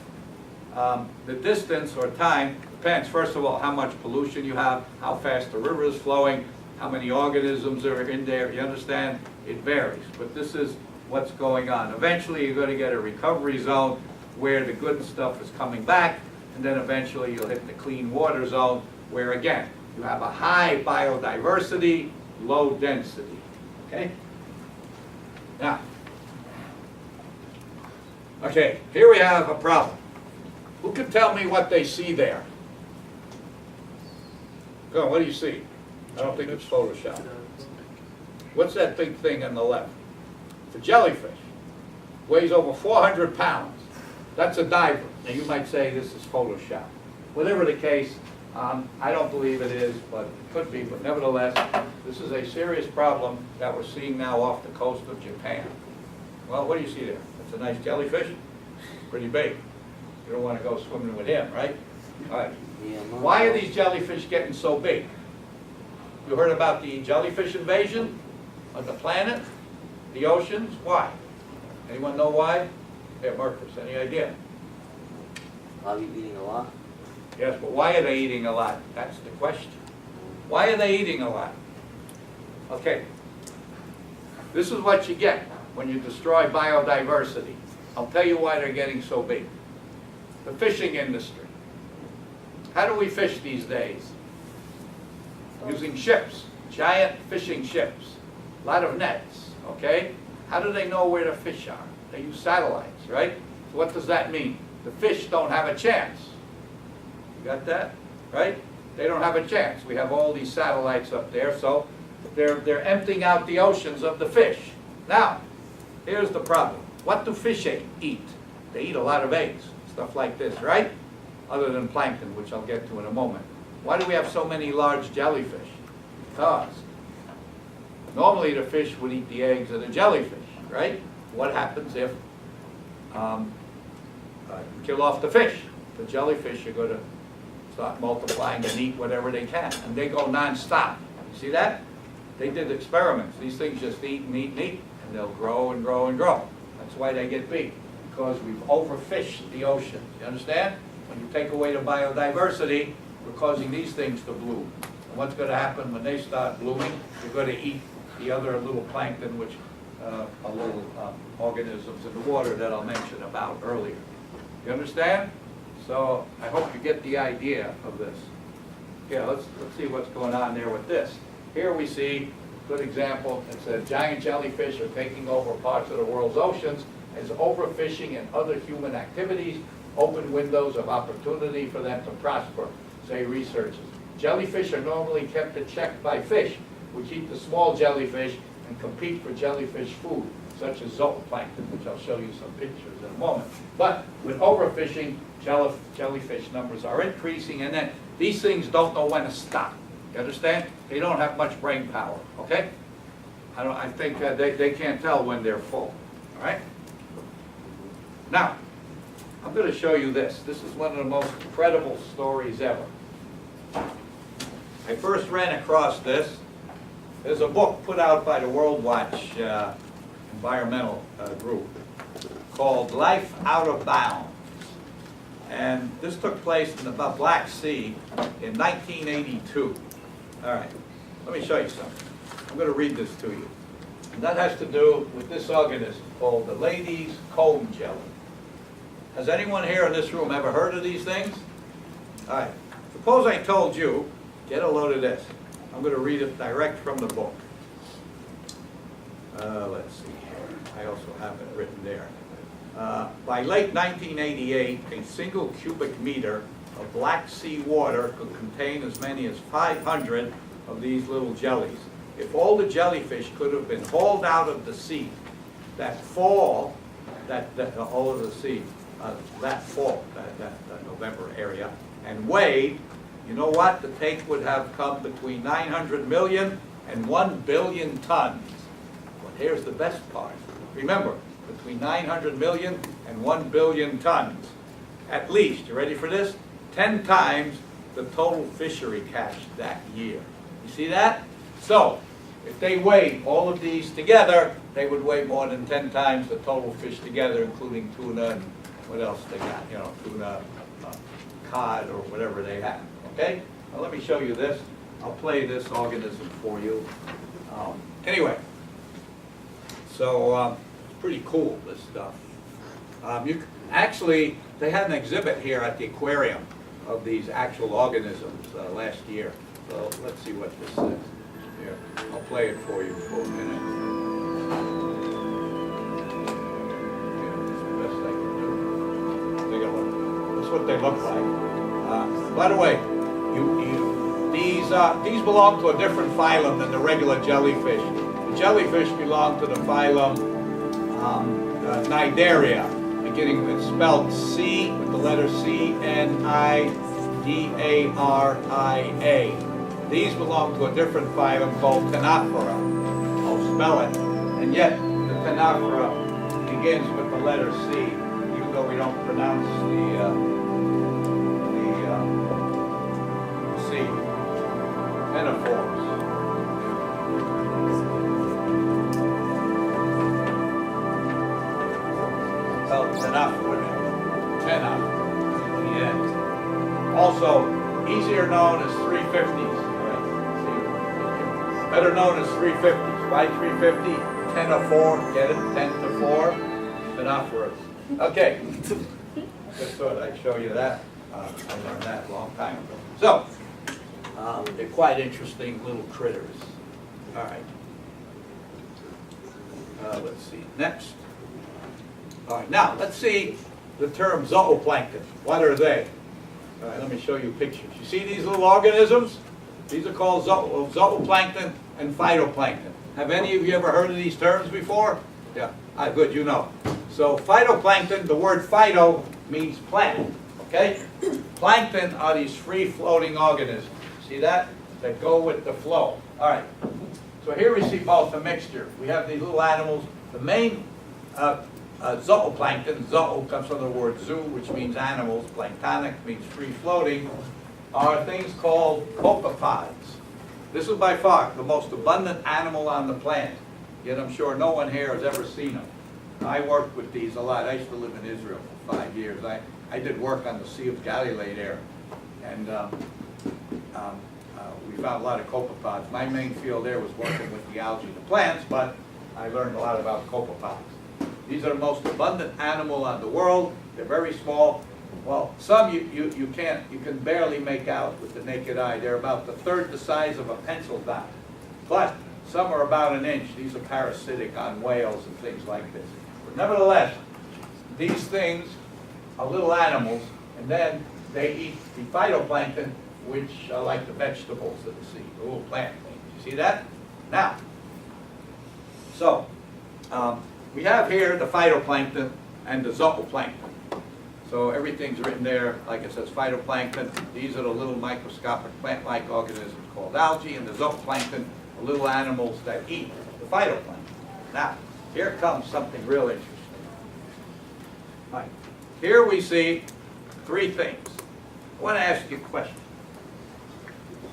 The distance or time depends, first of all, how much pollution you have, how fast the river is flowing, how many organisms are in there. You understand? It varies. But this is what's going on. Eventually, you're going to get a recovery zone where the good stuff is coming back, and then eventually you'll hit the clean water zone where again, you have a high biodiversity, low density, okay? Now, okay, here we have a problem. Who can tell me what they see there? Go on, what do you see? I don't think it's Photoshop. What's that big thing on the left? It's a jellyfish. Weighs over 400 pounds. That's a diver. Now you might say this is Photoshop. Whatever the case, I don't believe it is, but it could be. But nevertheless, this is a serious problem that we're seeing now off the coast of Japan. Well, what do you see there? That's a nice jellyfish. Pretty big. You don't want to go swimming with him, right? All right. Why are these jellyfish getting so big? You heard about the jellyfish invasion of the planet, the oceans? Why? Anyone know why? Hey, Marcus, any idea? Probably eating a lot. Yes, but why are they eating a lot? That's the question. Why are they eating a lot? Okay. This is what you get when you destroy biodiversity. I'll tell you why they're getting so big. The fishing industry. How do we fish these days? Using ships, giant fishing ships, a lot of nets, okay? How do they know where the fish are? They use satellites, right? So what does that mean? The fish don't have a chance. You got that? Right? They don't have a chance. We have all these satellites up there, so they're emptying out the oceans of the fish. Now, here's the problem. What do fish eat? They eat a lot of eggs, stuff like this, right? Other than plankton, which I'll get to in a moment. Why do we have so many large jellyfish? Because normally the fish would eat the eggs of the jellyfish, right? What happens if you kill off the fish? The jellyfish are going to start multiplying and eat whatever they can, and they go non-stop. You see that? They did experiments. These things just eat and eat and eat, and they'll grow and grow and grow. That's why they get big, because we've overfished the ocean. You understand? When you take away the biodiversity, we're causing these things to bloom. And what's going to happen when they start blooming? They're going to eat the other little plankton, which are little organisms in the water that I'll mention about earlier. You understand? So I hope you get the idea of this. Yeah, let's see what's going on there with this. Here we see a good example. It says giant jellyfish are taking over parts of the world's oceans as overfishing and other human activities open windows of opportunity for them to prosper, say researchers. Jellyfish are normally kept in check by fish, which eat the small jellyfish and compete for jellyfish food, such as zooplankton, which I'll show you some pictures in a moment. But with overfishing, jellyfish numbers are increasing, and then these things don't know when to stop. You understand? They don't have much brain power, okay? I think they can't tell when they're full, all right? Now, I'm going to show you this. This is one of the most incredible stories ever. I first ran across this. There's a book put out by the World Watch environmental group called Life Out of Bounds. And this took place in the Black Sea in 1982. All right, let me show you something. I'm going to read this to you. And that has to do with this organism called the lady's comb jelly. Has anyone here in this room ever heard of these things? All right, suppose I told you, get a load of this. I'm going to read it direct from the book. Let's see here. I also have it written there. By late 1988, a single cubic meter of Black Sea water could contain as many as 500 of these little jellies. If all the jellyfish could have been hauled out of the sea that fall, that November area, and weighed, you know what? The take would have come between 900 million and 1 billion tons. But here's the best part. Remember, between 900 million and 1 billion tons. At least, you ready for this? 10 times the total fishery catch that year. You see that? So, if they weighed all of these together, they would weigh more than 10 times the total fish together, including tuna and what else they got, you know, tuna, cod, or whatever they have. Okay? Now let me show you this. I'll play this organism for you. Anyway, so it's pretty cool, this stuff. Actually, they had an exhibit here at the aquarium of these actual organisms last year. So let's see what this says. Here, I'll play it for you for a minute. Yeah, that's the best I can do. Take a look. That's what they look like. By the way, these belong to a different phylum than the regular jellyfish. The jellyfish belong to the phylum Cnidaria, beginning with spelled C with the letter C-N-I-D-A-R-I-A. These belong to a different phylum called Ctenophora. I'll spell it. And yet, the Ctenophora begins with the letter C, even though we don't pronounce the C. Ctenophores. Also, easier known as 350s. Right? Better known as 350s. Why 350? 10 to 4. Get it? 10 to 4. Ctenophorus. Okay. Just thought I'd show you that. I learned that a long time ago. So, they're quite interesting little critters. All right. Let's see. Next. All right. Now, let's see the term zooplankton. What are they? All right, let me show you pictures. You see these little organisms? These are called zooplankton and phytoplankton. Have any of you ever heard of these terms before? Yeah, good, you know. So phytoplankton, the word phyto means plant, okay? Plankton are these free-floating organisms. See that? That go with the flow. All right, so here we see both a mixture. We have these little animals. The main zooplankton, zoo comes from the word zoo, which means animals, planktonic means free-floating, are things called copepods. This is by far the most abundant animal on the planet, yet I'm sure no one here has ever seen them. I worked with these a lot. I used to live in Israel for 5 years. I did work on the Sea of Galilee there, and we found a lot of copepods. My main field there was working with the algae, the plants, but I learned a lot about copepods. These are the most abundant animal on the world. They're very small. Well, some you can barely make out with the naked eye. They're about the third the size of a pencil dot. But some are about an inch. These are parasitic on whales and things like this. But nevertheless, these things are little animals, and then they eat the phytoplankton, which are like the vegetables of the sea, the little plant things. You see that? Now, so we have here the phytoplankton and the zooplankton. So everything's written there, like it says, phytoplankton. These are the little microscopic plant-like organisms called algae, and the zooplankton are little animals that eat the phytoplankton. Now, here comes something real interesting. All right. Here we see three things. I want to ask you a question.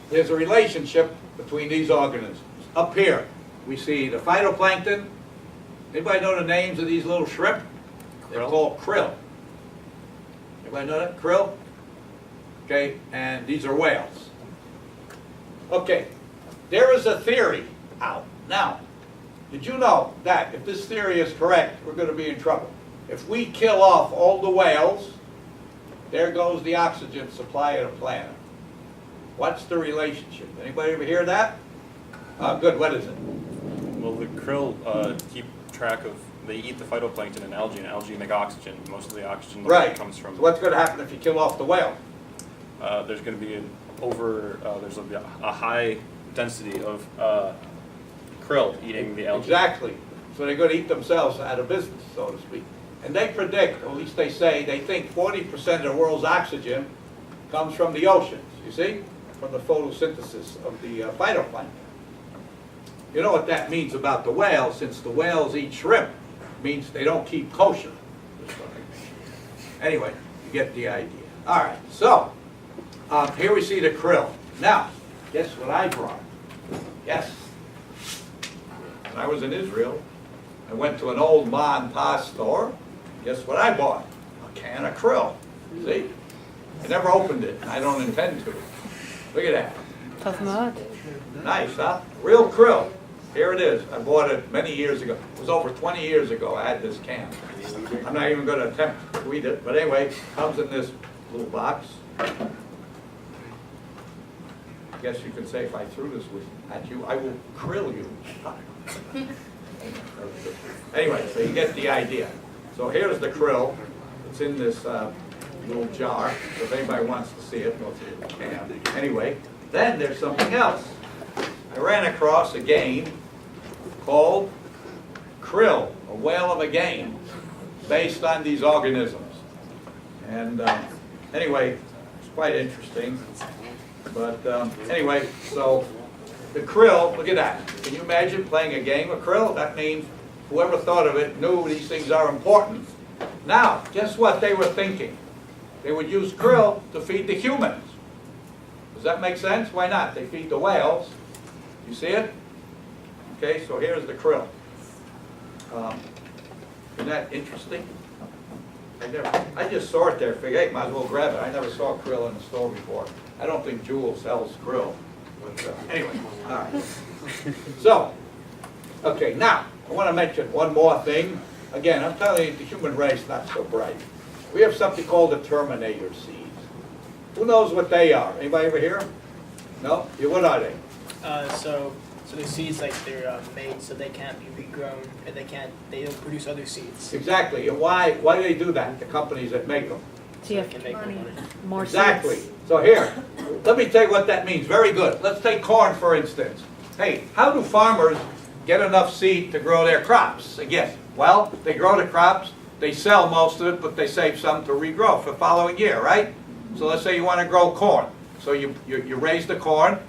There's a relationship between these organisms. Up here, we see the phytoplankton. Anybody know the names of these little shrimp? They're called krill. Anybody know that? Krill? Okay, and these are whales. Okay, there is a theory out. Now, did you know that if this theory is correct, we're going to be in trouble? If we kill off all the whales, there goes the oxygen supply of the planet. What's the relationship? Anybody ever hear that? Good, what is it? Well, the krill keep track of, they eat the phytoplankton and algae make oxygen. Most of the oxygen comes from... So what's going to happen if you kill off the whale? There's going to be there's a high density of krill eating the algae. Exactly. So they're going to eat themselves out of business, so to speak. And they predict, or at least they say, they think 40% of the world's oxygen comes from the oceans, you see? From the photosynthesis of the phytoplankton. You know what that means about the whales, since the whales eat shrimp, means they don't keep kosher. Anyway, you get the idea. All right, so here we see the krill. Now, guess what I brought? Yes. When I was in Israel, I went to an old ma and pa store. Guess what I bought? A can of krill. See? I never opened it. I don't intend to. Look at that. Tough mud. Nice, huh? Real krill. Here it is. I bought it many years ago. It was over 20 years ago I had this can. I'm not even going to attempt to eat it. But anyway, it comes in this little box. guess you could say if I threw this at you, I will krill you. Anyway, so you get the idea. So here's the krill. It's in this little jar. So if anybody wants to see it, we'll see if we can. Anyway, then there's something else. I ran across a game called Krill, a whale of a game, based on these organisms. And anyway, it's quite interesting. But anyway, so the krill, look at that. Can you imagine playing a game of krill? That means whoever thought of it knew these things are important. Now, guess what they were thinking? They would use krill to feed the humans. Does that make sense? Why not? They feed the whales. You see it? Okay, so here's the krill. Isn't that interesting? I just saw it there, figured, hey, might as well grab it. I never saw krill in the store before. I don't think Jewel sells krill. But anyway, all right. So, okay, now, I want to mention one more thing. Again, I'm telling you, the human race not so bright. We have something called the terminator seeds. Who knows what they are? Anybody ever hear? No? Yeah, what are they? So the seeds, like, they're made so they can't be regrown, and they don't produce other seeds. Exactly. And why do they do that, the companies that make them? So they can make more money. More Exactly. seeds. So here, let me tell you what that means. Very good. Let's take corn, for instance. Hey, how do farmers get enough seed to grow their crops? Again, well, they grow the crops, they sell most of it, but they save some to regrow for the following year, right? So let's say you want to grow corn. So you raise the corn,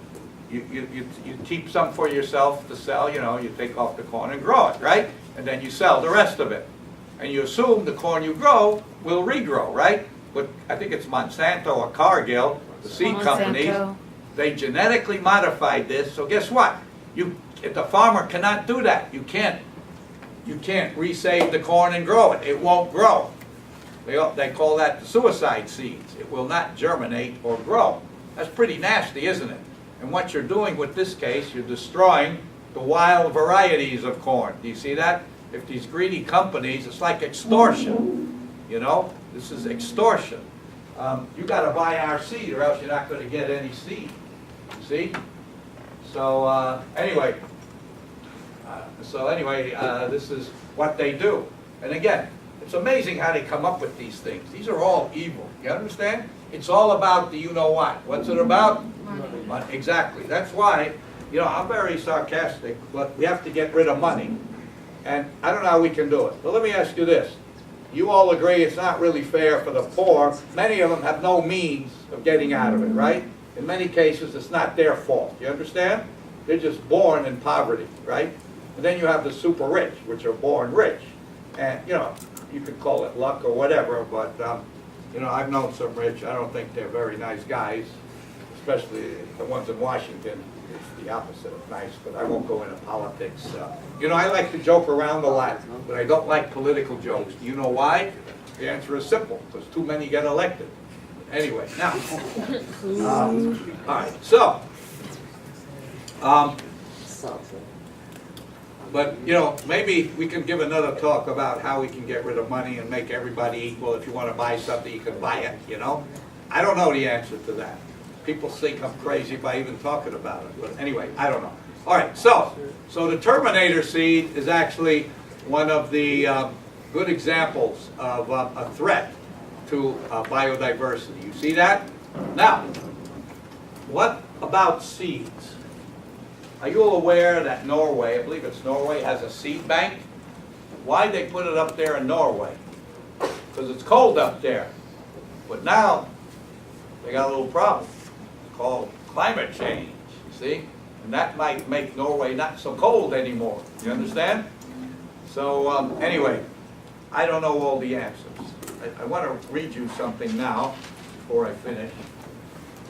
you keep some for yourself to sell, you know, you take off the corn and grow it, right? And then you sell the rest of it. And you assume the corn you grow will regrow, right? But I think it's Monsanto or Cargill, the seed companies, they genetically modified this. So guess what? The farmer cannot do that. You can't resave the corn and grow it. It won't grow. They call that the suicide seeds. It will not germinate or grow. That's pretty nasty, isn't it? And what you're doing with this case, you're destroying the wild varieties of corn. Do you see that? If these greedy companies, it's like extortion. You know, this is extortion. You got to buy our seed, or else you're not going to get any seed. You see? So anyway, this is what they do. And again, it's amazing how they come up with these things. These are all evil. You understand? It's all about the you-know-what. What's it about? Money. Exactly. That's why, you know, I'm very sarcastic, but we have to get rid of money. And I don't know how we can do it. But let me ask you this. You all agree it's not really fair for the poor. Many of them have no means of getting out of it, right? In many cases, it's not their fault. You understand? They're just born in poverty, right? And then you have the super rich, which are born rich. And, you know, you could call it luck or whatever, but, you know, I've known some rich. I don't think they're very nice guys, especially the ones in Washington. It's the opposite of nice, but I won't go into politics. You know, I like to joke around a lot, but I don't like political jokes. Do you know why? The answer is simple, because too many get elected. Anyway, now, all right, so, but, you know, maybe we can give another talk about how we can get rid of money and make everybody equal. If you want to buy something, you can buy it, you know? I don't know the answer to that. People think I'm crazy by even talking about it, but anyway, I don't know. All right, so the terminator seed is actually one of the good examples of a threat to biodiversity. You see that? Now, what about seeds? Are you all aware that Norway, I believe it's Norway, has a seed bank? Why'd they put it up there in Norway? Because it's cold up there. But now, they got a little problem called climate change, you see? And that might make Norway not so cold anymore. You understand? So anyway, I don't know all the answers. I want to read you something now before I finish.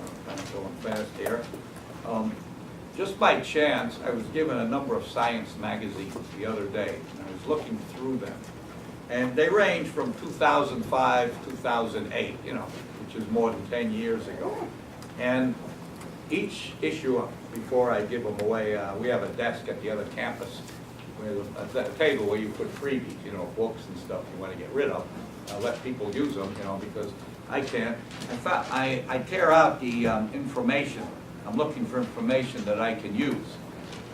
I'm kind of going fast here. Just by chance, I was given a number of science magazines the other day, and I was looking through them. And they range from 2005, 2008, you know, which is more than 10 years ago. And each issue, before I give them away, we have a desk at the other campus, with a table where you put freebies, you know, books and stuff you want to get rid of. Let people use them, you know, because I can't. In fact, I tear out the information I'm looking for information that I can use.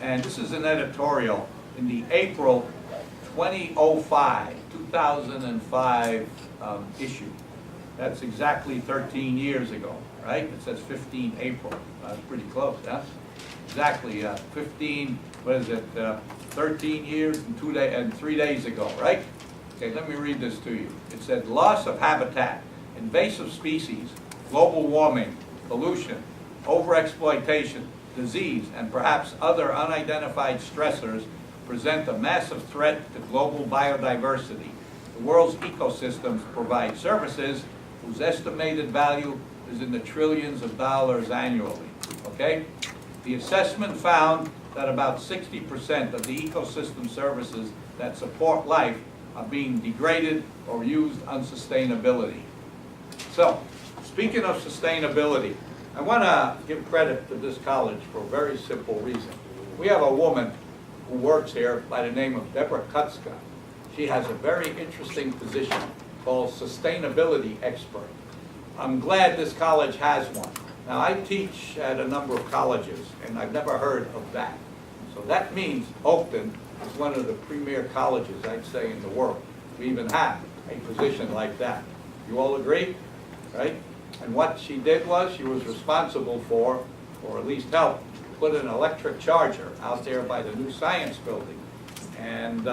And this is an editorial in the April 2005 issue. That's exactly 13 years ago, right? It says 15 April. That's pretty close, huh? Exactly 15, what is it, 13 years and 3 days ago, right? Okay, let me read this to you. It said, loss of habitat, invasive species, global warming, pollution, overexploitation, disease, and perhaps other unidentified stressors present a massive threat to global biodiversity. The world's ecosystems provide services whose estimated value is in the trillions of dollars annually, okay? The assessment found that about 60% of the ecosystem services that support life are being degraded or used unsustainability. So, speaking of sustainability, I want to give credit to this college for a very simple reason. We have a woman who works here by the name of Deborah Kutzka. She has a very interesting position called sustainability expert. I'm glad this college has one. Now, I teach at a number of colleges, and I've never heard of that. So that means Oakton is one of the premier colleges, I'd say, in the world. We even have a position like that. You all agree? Right? And what she did was she was responsible for, or at least helped, put an electric charger out there by the new science building. And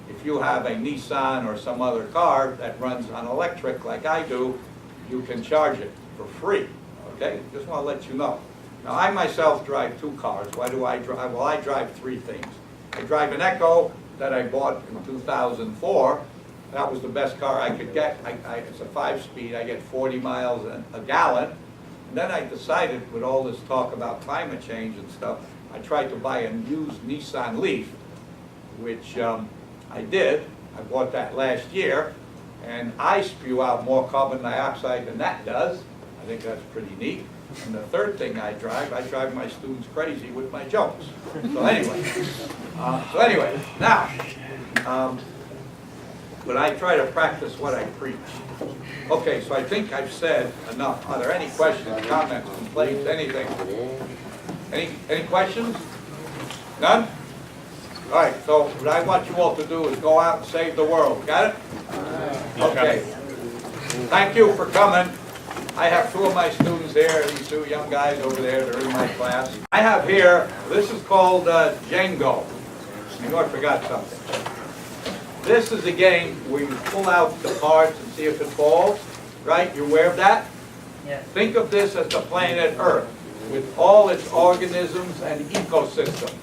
if you have a Nissan or some other car that runs on electric like I do, you can charge it for free. Okay? Just want to let you know. Now, I myself drive 2 cars. Why do I drive? Well, I drive 3 things. I drive an Echo that I bought in 2004. That was the best car I could get. It's a 5-speed. I get 40 miles a gallon. And then I decided, with all this talk about climate change and stuff, I tried to buy a used Nissan Leaf, which I did. I bought that last year. And I spew out more carbon dioxide than that does. I think that's pretty neat. And the third thing I drive my students crazy with my jokes. So anyway, now, but I try to practice what I preach. Okay, so I think I've said enough. Are there any questions, comments, complaints, anything? Any questions? None? All right, so what I want you all to do is go out and save the world. Got it? Okay. Thank you for coming. I have 2 of my students here, these 2 young guys over there, they're in my class. I have here, this is called Django. I know I forgot something. This is a game where you pull out the parts and see if it falls, right? You aware of that? Yeah. Think of this as the planet Earth with all its organisms and ecosystems.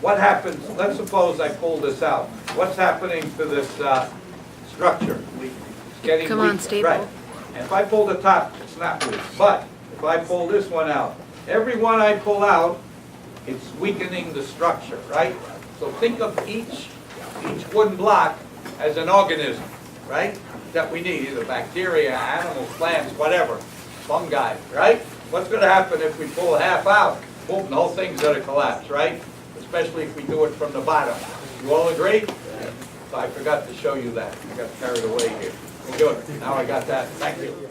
What happens, let's suppose I pull this out. What's happening to this structure? It's getting Come weaker, on, staple. right? And if I pull the top, it's not weak. But if I pull this one out, every one I pull out, it's weakening the structure, right? So think of each wooden block as an organism, right? That we need, either bacteria, animals, plants, whatever, fungi, right? What's going to happen if we pull half out? Boom, the whole thing's going to collapse, right? Especially if we do it from the bottom. You all agree? So I forgot to show you that. I got carried away here. Good. Now I got that. Thank you.